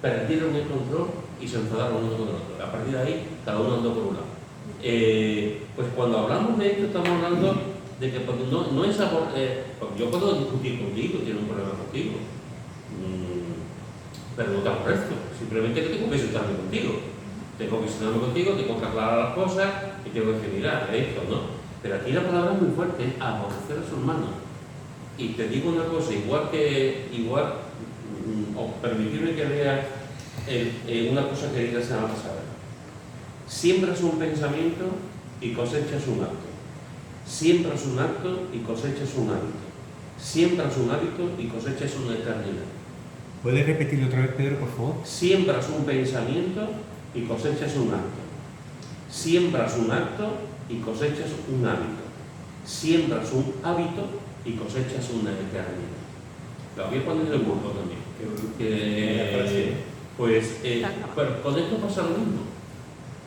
perdieron el control y se enfadaron uno con el otro. A partir de ahí, cada uno andó por un lado. Pues cuando hablamos de esto, estamos hablando de que no es porque yo puedo discutir contigo, tiene un problema contigo, pero no te aborrezco, simplemente que tengo que sentarme contigo. Tengo que sentarme contigo, tengo que aclarar las cosas y tengo que decir, mira, esto, ¿no? Pero aquí la palabra es muy fuerte, es aborrecer a su hermano. Y te digo una cosa, o permitirme que veas una cosa que dije la semana pasada. Siembras un pensamiento y cosechas un acto. Siembras un acto y cosechas un hábito. Siembras un hábito y cosechas una eternidad. ¿Puedes repetirlo otra vez, Pedro, por favor? Siembras un pensamiento y cosechas un acto. Siembras un acto y cosechas un hábito. Siembras un hábito y cosechas una eternidad. La voy a poner en el grupo también. Pues con esto pasa lo mismo.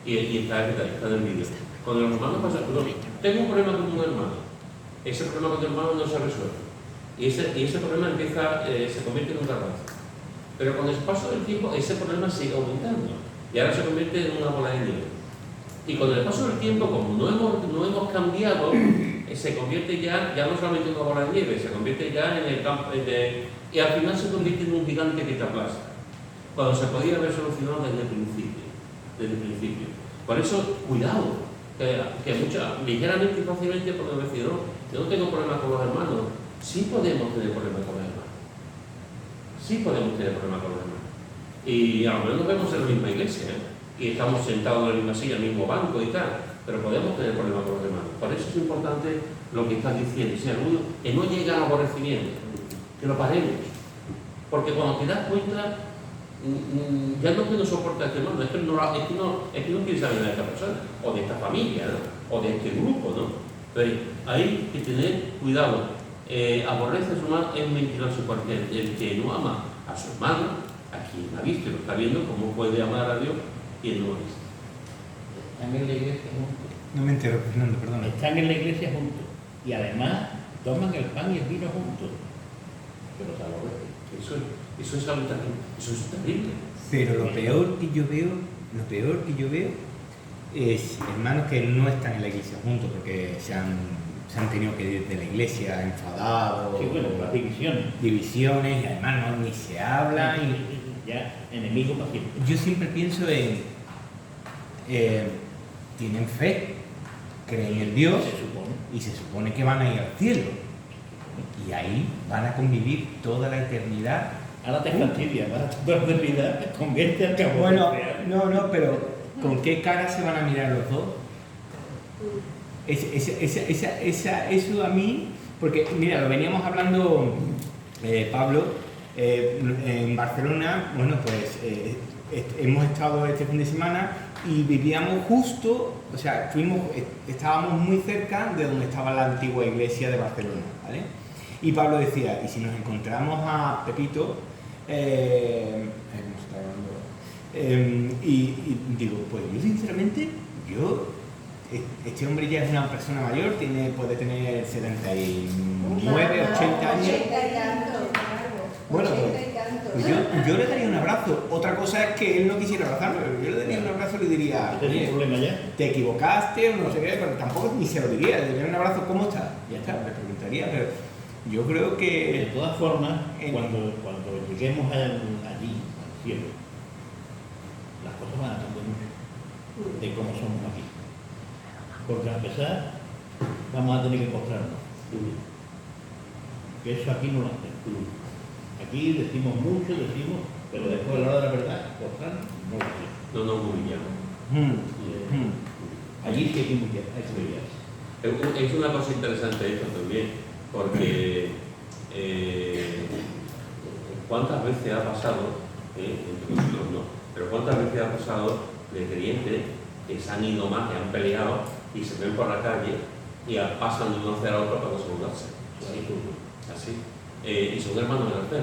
Y está en el vídeo. Con el hermano pasa, tengo un problema con un hermano. Ese problema con tu hermano no se resuelve. Y ese problema se convierte en un garbanzo. Pero con el paso del tiempo ese problema sigue aumentando. Y ahora se convierte en una bola de nieve. Y con el paso del tiempo, como no hemos cambiado, se convierte ya no solamente en una bola de nieve, se convierte ya en el campo. Y al final se convierte en un gigante que te aplasta. Cuando se podía haber solucionado desde el principio. Por eso, cuidado, que ligeramente y fácilmente podemos decir, no, yo no tengo problemas con los hermanos. Sí podemos tener problemas con los hermanos. Sí podemos tener problemas con los hermanos. Y a lo mejor nos vemos en la misma iglesia, y estamos sentados en la misma silla, en el mismo banco y tal, pero podemos tener problemas con los hermanos. Por eso es importante lo que estás diciendo, ese orgullo, que no llega al aborrecimiento, que lo paremos. Porque cuando te das cuenta, ya no es que no soporta a este hermano, es que no quiere saber de esta persona, o de esta familia, ¿no? O de este grupo, ¿no? Entonces, hay que tener cuidado. Aborrece a su hermano es mentiroso, porque el que no ama a su hermano, a quien ha visto y lo está viendo, ¿cómo puede amar a Dios quien no lo ha visto? Están en la iglesia juntos. No me entero, Fernando, perdona. Están en la iglesia juntos. Y además toman el pan y el vino juntos. Pero se aborrecen. Eso es algo terrible. Eso es terrible. Pero lo peor que yo veo es hermanos que no están en la iglesia juntos porque se han tenido que ir de la iglesia enfadados. Sí, bueno, las divisiones, y además ni se hablan. Ya, enemigos para siempre. Yo siempre pienso en tienen fe, creen en Dios Se supone. y se supone que van a ir al cielo. Y ahí van a convivir toda la eternidad. Ahora te fastidia, vas a toda la eternidad con este al cabo. Bueno, no, pero ¿con qué cara se van a mirar los dos? Eso a mí, porque mira, lo veníamos hablando Pablo, en Barcelona, bueno, pues hemos estado este fin de semana y vivíamos justo, o sea, estábamos muy cerca de donde estaba la antigua iglesia de Barcelona, ¿vale? Y Pablo decía, y si nos encontramos a Pepito, y digo, pues yo sinceramente, este hombre ya es una persona mayor, puede tener 79, 80 años. 80 y tanto. Bueno, 80 y tanto. pues yo le daría un abrazo. Otra cosa es que él no quisiera abrazarme, pero yo le daría un abrazo y le diría, ¿Tienes oye, un problema ya? te equivocaste o no sé qué, pero tampoco ni se lo diría, le daría un abrazo, ¿cómo estás? Ya está, le preguntaría, pero yo creo De que... todas formas, cuando lleguemos allí, al cielo, las cosas van a cambiar mucho de cómo somos aquí. Porque a pesar, vamos a tener que mostrarnos. Que eso aquí no lo hacemos. Aquí decimos mucho, pero después a la hora de la verdad, mostrarnos no lo hacemos. No nos humillamos. Allí sí hay que humillarse. Es una cosa interesante esto también, porque ¿cuántas veces ha pasado, entre nosotros no, pero cuántas veces ha pasado de creyentes que se han ido más, que han peleado y se ven por la calle y pasan de uno hacia el otro para no saludarse? Así. Y son hermanos de la fe,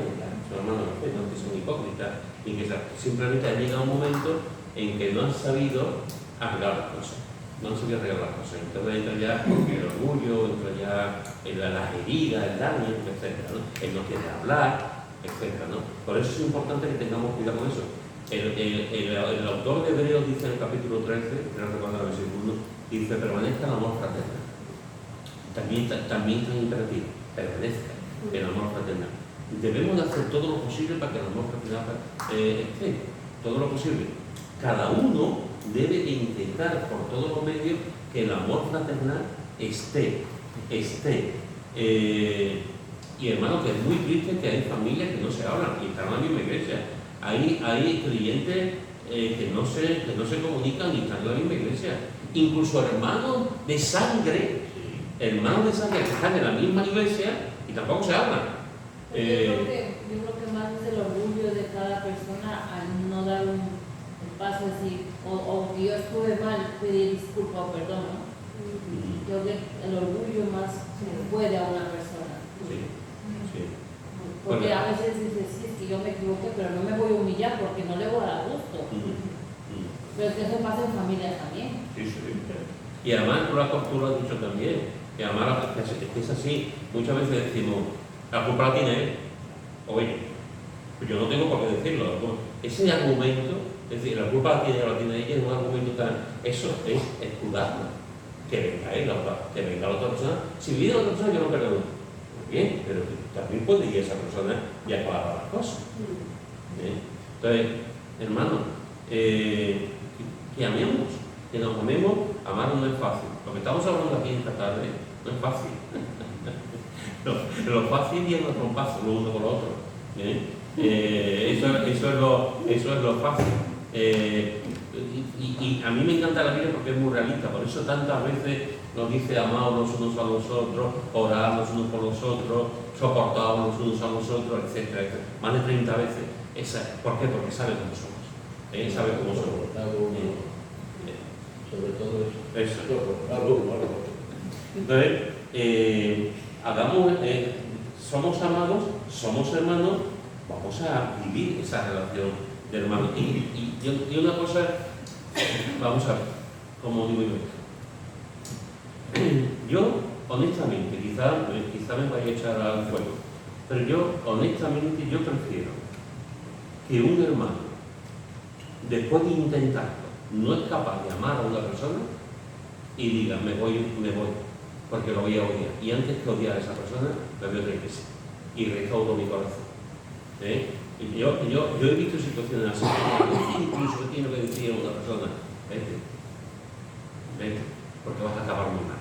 son hermanos de la fe, no que son hipócritas y que simplemente ha llegado un momento en que no han sabido arreglar las cosas. No han sabido arreglar las cosas. Entonces entra ya el orgullo, entra ya las heridas, el daño, etc. ¿no? El no quiere hablar, etc. ¿no? Por eso es importante que tengamos cuidado con eso. El autor de Hebreos dice en el capítulo 13, creo recordar el versículo 1, dice, permanezca el amor fraternal. También tan imperativo, permanezca el amor fraternal. Debemos de hacer todo lo posible para que el amor fraternal esté, todo lo posible. Cada uno debe de intentar por todos los medios que el amor fraternal esté. Y hermano, que es muy triste que hay familias que no se hablan y están en la misma iglesia. Hay creyentes que no se comunican y están en la misma iglesia. Incluso hermanos de sangre que están en la misma iglesia y tampoco se hablan. Yo creo que más es el orgullo de cada persona al no dar un paso así, o que yo estuve mal, pedir disculpa o perdón, ¿no? Yo creo que el orgullo más puede a una persona. Sí. Porque a veces dices, sí, es que yo me equivoqué, pero no me voy a humillar porque no le voy a dar gusto. Pero es que eso pasa en familias también. Sí. Y además tú lo has dicho también, que además es así, muchas veces decimos, la culpa la tiene él, oye, pues yo no tengo por qué decirlo. Ese argumento, es decir, la culpa la tiene ella, es un argumento eso es escudarla, que venga él, que venga la otra persona. Si viene la otra persona yo no perdono, bien, pero también puede ir esa persona y aclarar las cosas. Entonces, hermano, que amemos, que nos amemos. Amar no es fácil. Lo que estamos hablando aquí esta tarde no es fácil. Lo fácil y el trompazo lo uno con lo otro. Eso es lo fácil. Y a mí me encanta la Biblia porque es muy realista. Por eso tantas veces Nos dice amaos los unos a los otros, orad los unos por los otros, soportaos los unos a los otros, etcétera, etcétera. Más de 30 veces. ¿Por qué? Porque sabe cómo somos. Sabe cómo somos. Sobre todo eso. Entonces, somos amados, somos hermanos, vamos a vivir esa relación de hermanos. Y una cosa, vamos a ver, como digo yo, honestamente, quizá me vaya a echar al fuego, pero yo, honestamente, yo prefiero que un hermano, después de intentarlo, no es capaz de amar a una persona y diga, me voy, porque lo voy a odiar. Y antes que odiar a esa persona, me voy a otra iglesia y recaudo mi corazón. Y yo he visto situaciones así, incluso que tiene que decir a una persona, vete, porque vas a acabar muy mal.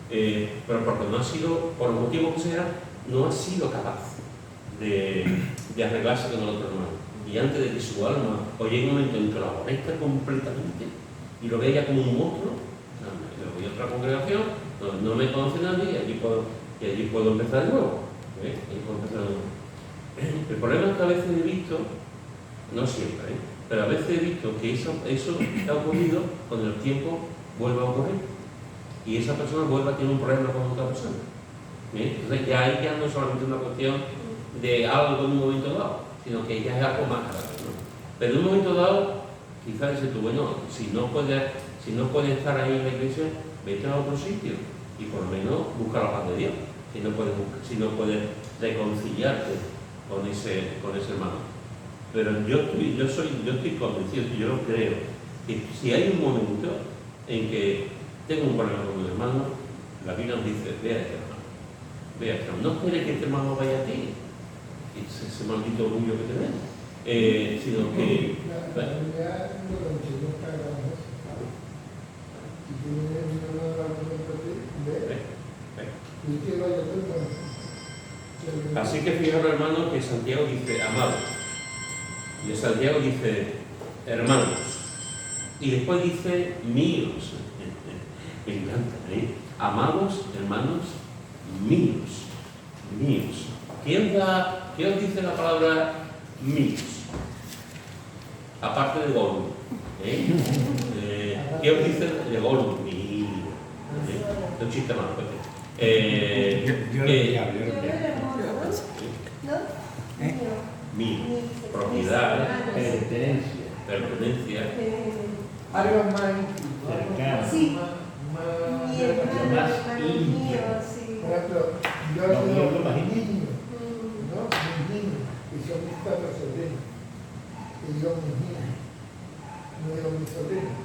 Pero porque no ha sido, por el motivo que sea, no ha sido capaz de arreglarse con el otro hermano. Y antes de que su alma o llegue un momento en que lo aborrezca completamente y lo vea como un monstruo, me voy a otra congregación donde no me conoce nadie y allí puedo empezar de nuevo. El problema es que a veces he visto, no siempre, pero a veces he visto que eso que ha ocurrido con el tiempo vuelve a ocurrir y esa persona vuelve a tener un problema con otra persona. Entonces ya no es solamente una cuestión de algo en un momento dado, sino que ya es algo más grave, ¿no? Pero en un momento dado, quizás dices tú, bueno, si no puedes estar ahí en la iglesia, vete a otro sitio y por lo menos busca la paz de Dios. Si no puedes reconciliarte con ese hermano. Pero yo estoy convencido, yo creo que si hay un momento en que tengo un problema con mi hermano, la Biblia nos dice, ve a este hermano. No esperes que este hermano vaya a ti, ese maldito orgullo que tenemos, sino que... La realidad no lo enseñó para eso. Si tienes una argumento ve. Y que vaya Así que fijaros, hermanos, que Santiago dice amados. Y Santiago dice hermanos. Y después dice míos. Me encanta, amados, hermanos, míos. ¿Qué os dice la palabra míos? Aparte de Gollum. ¿Qué os dice de Gollum? Mío. Es un chiste más, Yo mío. Propiedad, pertenencia. algo más cercano. Sí. más Mi hermano, más hermano íntimo. mío, sí. Por ejemplo, yo Lo mío tengo es lo más mis íntimo. niños, ¿no? Mis niños, y son mis 4 sobrinos. Y yo mis niños, no digo mis sobrinos.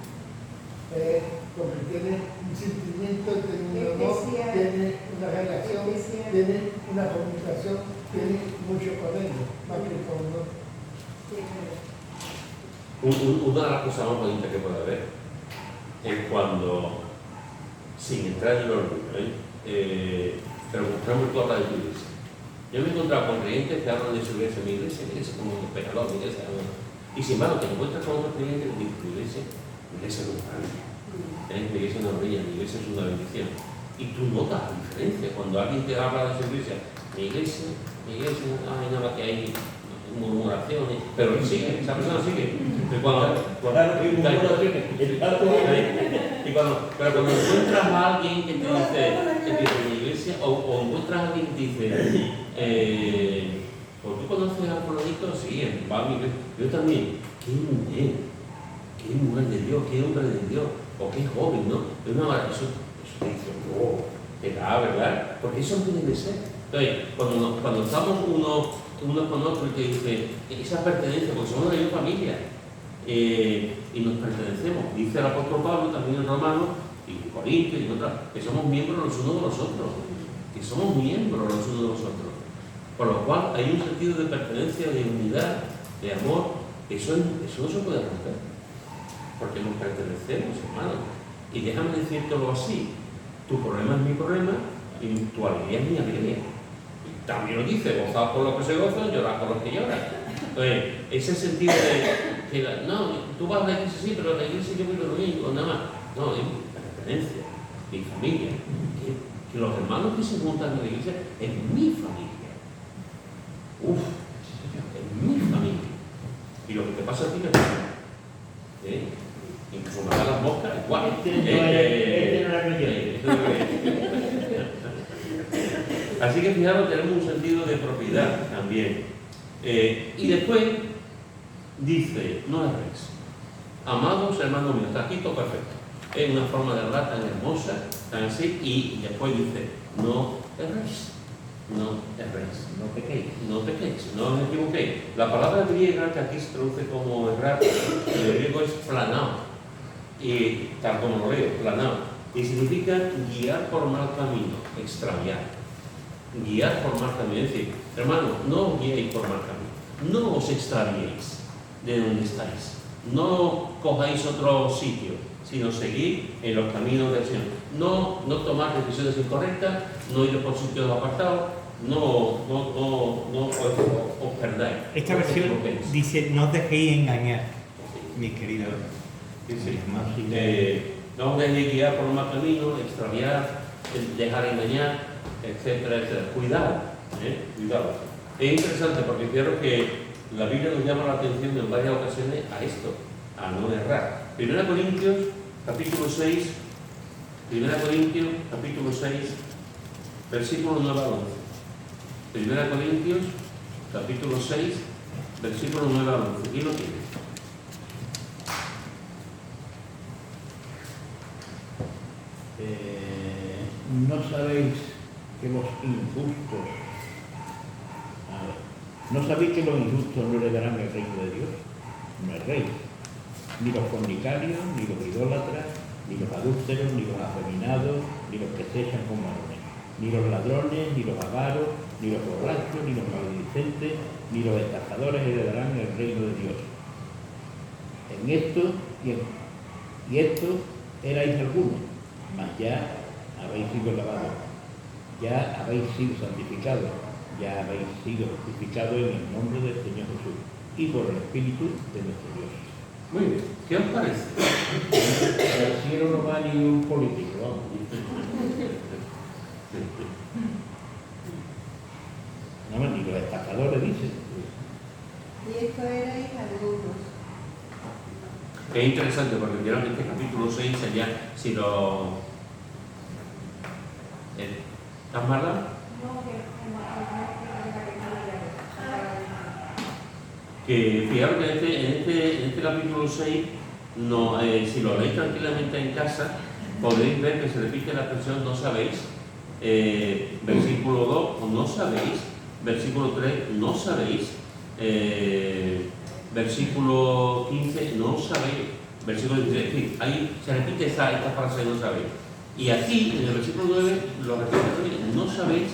Porque tiene un sentimiento, tiene un amor, Especial. tiene una relación, Especial. tiene una comunicación, tiene mucho con ellos, más que con nosotros. Una de las cosas más bonitas que puede haber es cuando, sin entrar en el orgullo, pero mostramos tú hablas de tu iglesia. Yo me he encontrado con creyentes que hablan de su iglesia, mi iglesia como un pecador, mi iglesia. Y sin embargo, te encuentras con otros creyentes que dicen, mi iglesia es un grande. Mi iglesia es una brilla, mi iglesia es una bendición. Y tú notas la diferencia cuando alguien te habla de su iglesia. Mi iglesia, ay, nada que hay murmuraciones, pero él sigue, esa persona sigue. Pero cuando encuentras a alguien que te dice mi iglesia, o encuentras a alguien que te dice, pues tú conoces a fulanito, sí, va a mi iglesia. Yo también, qué mujer de Dios, qué hombre de Dios, o qué joven, ¿no? Es una maravilla. Eso te dice, te da, ¿verdad? Porque eso tiene que ser. Entonces, cuando estamos unos con otros, que dice, esa pertenencia, porque somos de una familia, y nos pertenecemos. Dice el apóstol Pablo, también en Romanos, y en Corintios, y en otras, que somos miembros los unos de los otros, que somos miembros los unos de los otros. Por lo cual hay un sentido de pertenencia, de unidad, de amor, eso no se puede romper, porque nos pertenecemos, hermano. Y déjame decírtelo así, tu problema es mi problema, y tu alegría es mi alegría. También lo dice, gozad por los que se gozan, llorad por los que lloran. Entonces, ese sentido de que no, tú vas a la iglesia, sí, pero la iglesia yo voy los domingos, nada más. No, pertenencia, mi familia. Que los hermanos que se juntan en la iglesia es mi familia. Uf, es mi familia. Y lo que te pasa a ti me pasa. Incluso me da las moscas, igual. Este no la creyó. Así que fijaros, tenemos un sentido de propiedad también. Y después dice, no erréis. Amados hermanos míos, está aquí todo perfecto. Es una forma de hablar tan hermosa, tan así, y después dice, no erréis. No erréis. No pequéis. No pequéis, no os equivoquéis. La palabra griega que aquí se traduce como errar, en el griego es planao, y tal como lo leo, planao, y significa guiar por mal camino, extraviar. Guiar por mal camino, es decir, hermanos, no os guiéis por mal camino, no os extraviéis de donde estáis, no cojáis otro sitio, sino seguir en los caminos del Señor. No tomar decisiones incorrectas, no ir por sitios apartados, no os perdáis. Esta versión dice, no os dejéis engañar, mis queridos. Sí. hermanos. No os dejéis guiar por un mal camino, extraviar, dejar engañar, etcétera, etcétera. Cuidado, cuidado. Es interesante porque quiero que la Biblia nos llama la atención en varias ocasiones a esto, a no errar. 1 Corintios, capítulo 6, 1 Corintios, capítulo 6, versículo 9 al 11. 1 Corintios, capítulo 6, versículo 9 al 11. Aquí lo tienes. ¿No sabéis que los injustos, no sabéis que los injustos no heredarán el reino de Dios? No erréis. Ni los fornicarios, ni los idólatras, ni los adúlteros, ni los afeminados, ni los que se echan con varones, ni los ladrones, ni los avaros, ni los borrachos, ni los maldicentes, ni los estafadores heredarán el reino de Dios. En esto erais algunos, mas ya habéis sido lavados, ya habéis sido santificados, ya habéis sido justificados en el nombre del Señor Jesús y por el Espíritu de nuestro Dios. Muy bien, ¿qué os parece? Al cielo no va ni un político, vamos. No, ni los estafadores dicen. Y esto erais algunos. Es interesante porque vieron que este capítulo 6 sería, si lo... ¿Estás mala? No, Que fijaros que en este capítulo 6, no, si lo leéis tranquilamente en casa, podréis ver que se repite la expresión no sabéis, versículo 2, no sabéis, versículo 3, no sabéis, versículo 15, no sabéis, versículo 16, en fin, ahí se repite esta frase no sabéis. Y aquí, en el versículo 9, lo repite también, no sabéis,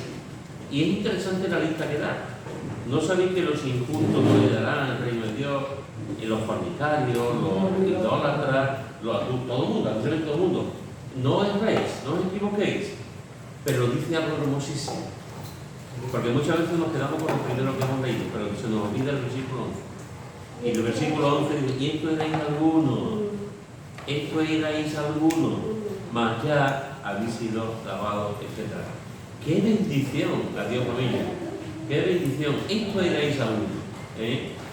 y es interesante la lista que da. No sabéis que los injustos no heredarán el reino de Dios, y los fornicarios, los idólatras, todo el mundo, todo el mundo. No erréis, no os equivoquéis, pero dice algo hermosísimo. Porque muchas veces nos quedamos con lo primero que hemos leído, pero se nos olvida el versículo 11. Y el versículo 11 dice, y esto erais algunos, mas ya habéis sido lavados, etc. ¡Qué bendición, adiós familia! ¡Qué bendición! Esto erais algunos.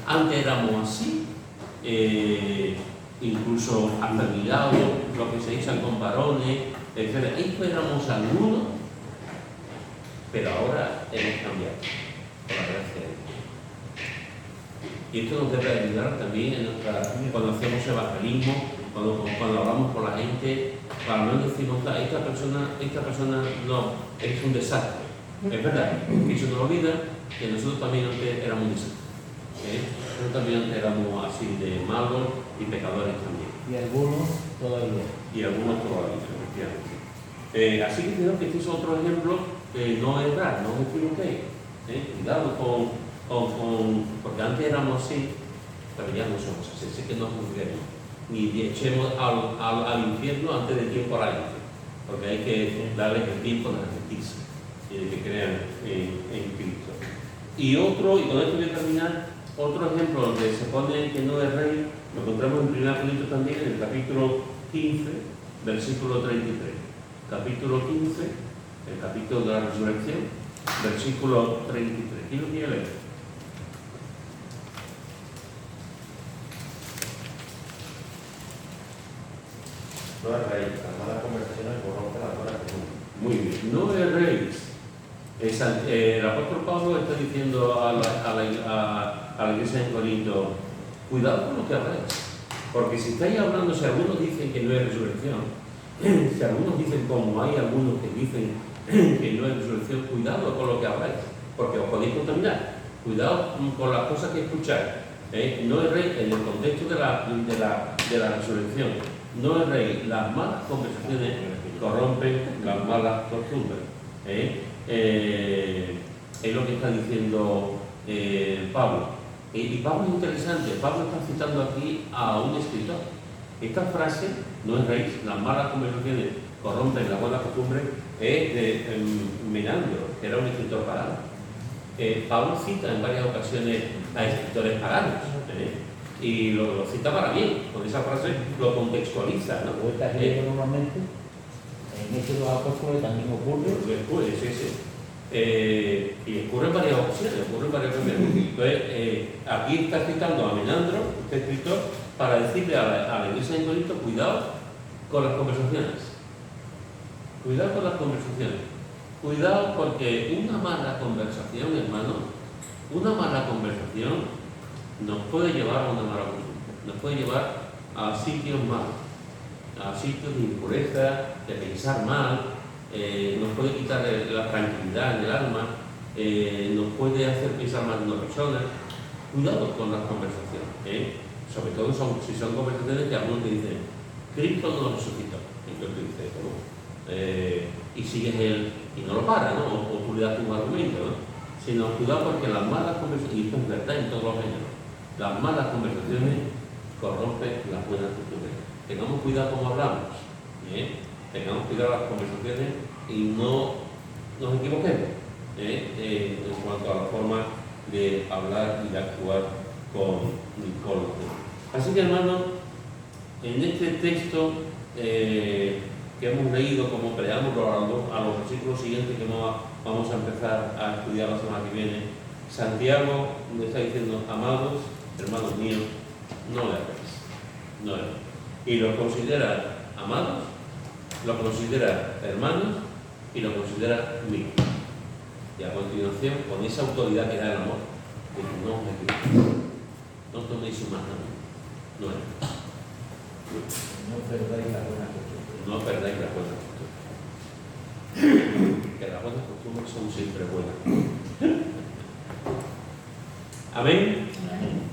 Antes éramos así, incluso afeminados, los que se echan con varones, etc. Esto éramos algunos, pero ahora hemos cambiado, por la gracia de Dios. Y esto nos debe ayudar también en cuando hacemos evangelismo, cuando hablamos con la gente, para no decirnos, esta persona no, es un desastre. Es verdad, y se nos olvida que nosotros también antes éramos un desastre. Nosotros también antes éramos así de malos y pecadores también. Y algunos todavía. Y algunos todavía, efectivamente. Así que creo que este es otro ejemplo de no errar, no os equivoquéis. Cuidado porque antes éramos así, pero ya no somos así, así que no juzguemos, ni echemos al infierno antes del tiempo al aire, porque hay que darles el tiempo de arrepentirse y de que crean en Cristo. Y con esto voy a terminar, otro ejemplo donde se pone que no es rey, lo encontramos en 1 Corintios también, en el capítulo 15, versículo 33. Capítulo 15, el capítulo de la resurrección, versículo 33. ¿Quién lo quiere leer? No erréis, las malas conversaciones corrompen las buenas costumbres. Muy bien, no erréis. El apóstol Pablo está diciendo a la iglesia de Corinto, cuidado con lo que habláis, porque si estáis hablando, si algunos dicen que no hay resurrección, si algunos dicen, como hay algunos que dicen que no hay resurrección, cuidado con lo que habláis, porque os podéis contaminar. Cuidado con las cosas que escucháis. No erréis en el contexto de la resurrección. No erréis, las malas conversaciones corrompen las malas costumbres. Es lo que está diciendo Pablo. Y Pablo es interesante, Pablo está citando aquí a un escritor. Esta frase, no erréis, las malas conversaciones corrompen las buenas costumbres, es de Menandro, que era un escritor pagano. Pablo cita en varias ocasiones a escritores paganos. Y lo cita para bien, con esa frase lo contextualiza, ¿no? Como está escrito normalmente, en Hechos de los Apóstoles también ocurre. Después, sí. Y ocurre en varias ocasiones, Entonces, aquí está citando a Menandro, este escritor, para decirle a la iglesia de Corinto, cuidado con las conversaciones. Cuidado con las conversaciones. Cuidado porque una mala conversación, hermano, una mala conversación nos puede llevar a una mala costumbre, nos puede llevar a sitios malos, a sitios de impureza, de pensar mal, nos puede quitar la tranquilidad en el alma, nos puede hacer pensar mal de una persona. Cuidado con las conversaciones, sobre todo si son conversaciones que algunos te dicen, Cristo no resucitó, entonces tú dices, ¿cómo? Y sigues él y no lo para, ¿no? O tú le das un argumento, ¿no? Sino cuidado porque las malas conversaciones, y esto es verdad en todos los géneros, las malas conversaciones corrompen las buenas costumbres. Tengamos cuidado cómo hablamos, tengamos cuidado las conversaciones y no nos equivoquemos en cuanto a la forma de hablar y de actuar con los demás. Así que, hermanos, en este texto que hemos leído como preámbulo a los versículos siguientes que vamos a empezar a estudiar la semana que viene, Santiago nos está diciendo, amados, hermanos míos, no le erréis. Y los considera amados, los considera hermanos y los considera míos. Y a continuación, con esa autoridad que da el amor, dice, no os equivoquéis, no toméis su mano, no erréis. No perdáis las buenas costumbres. No perdáis las buenas costumbres. Que las buenas costumbres son siempre buenas. Amén. Amén.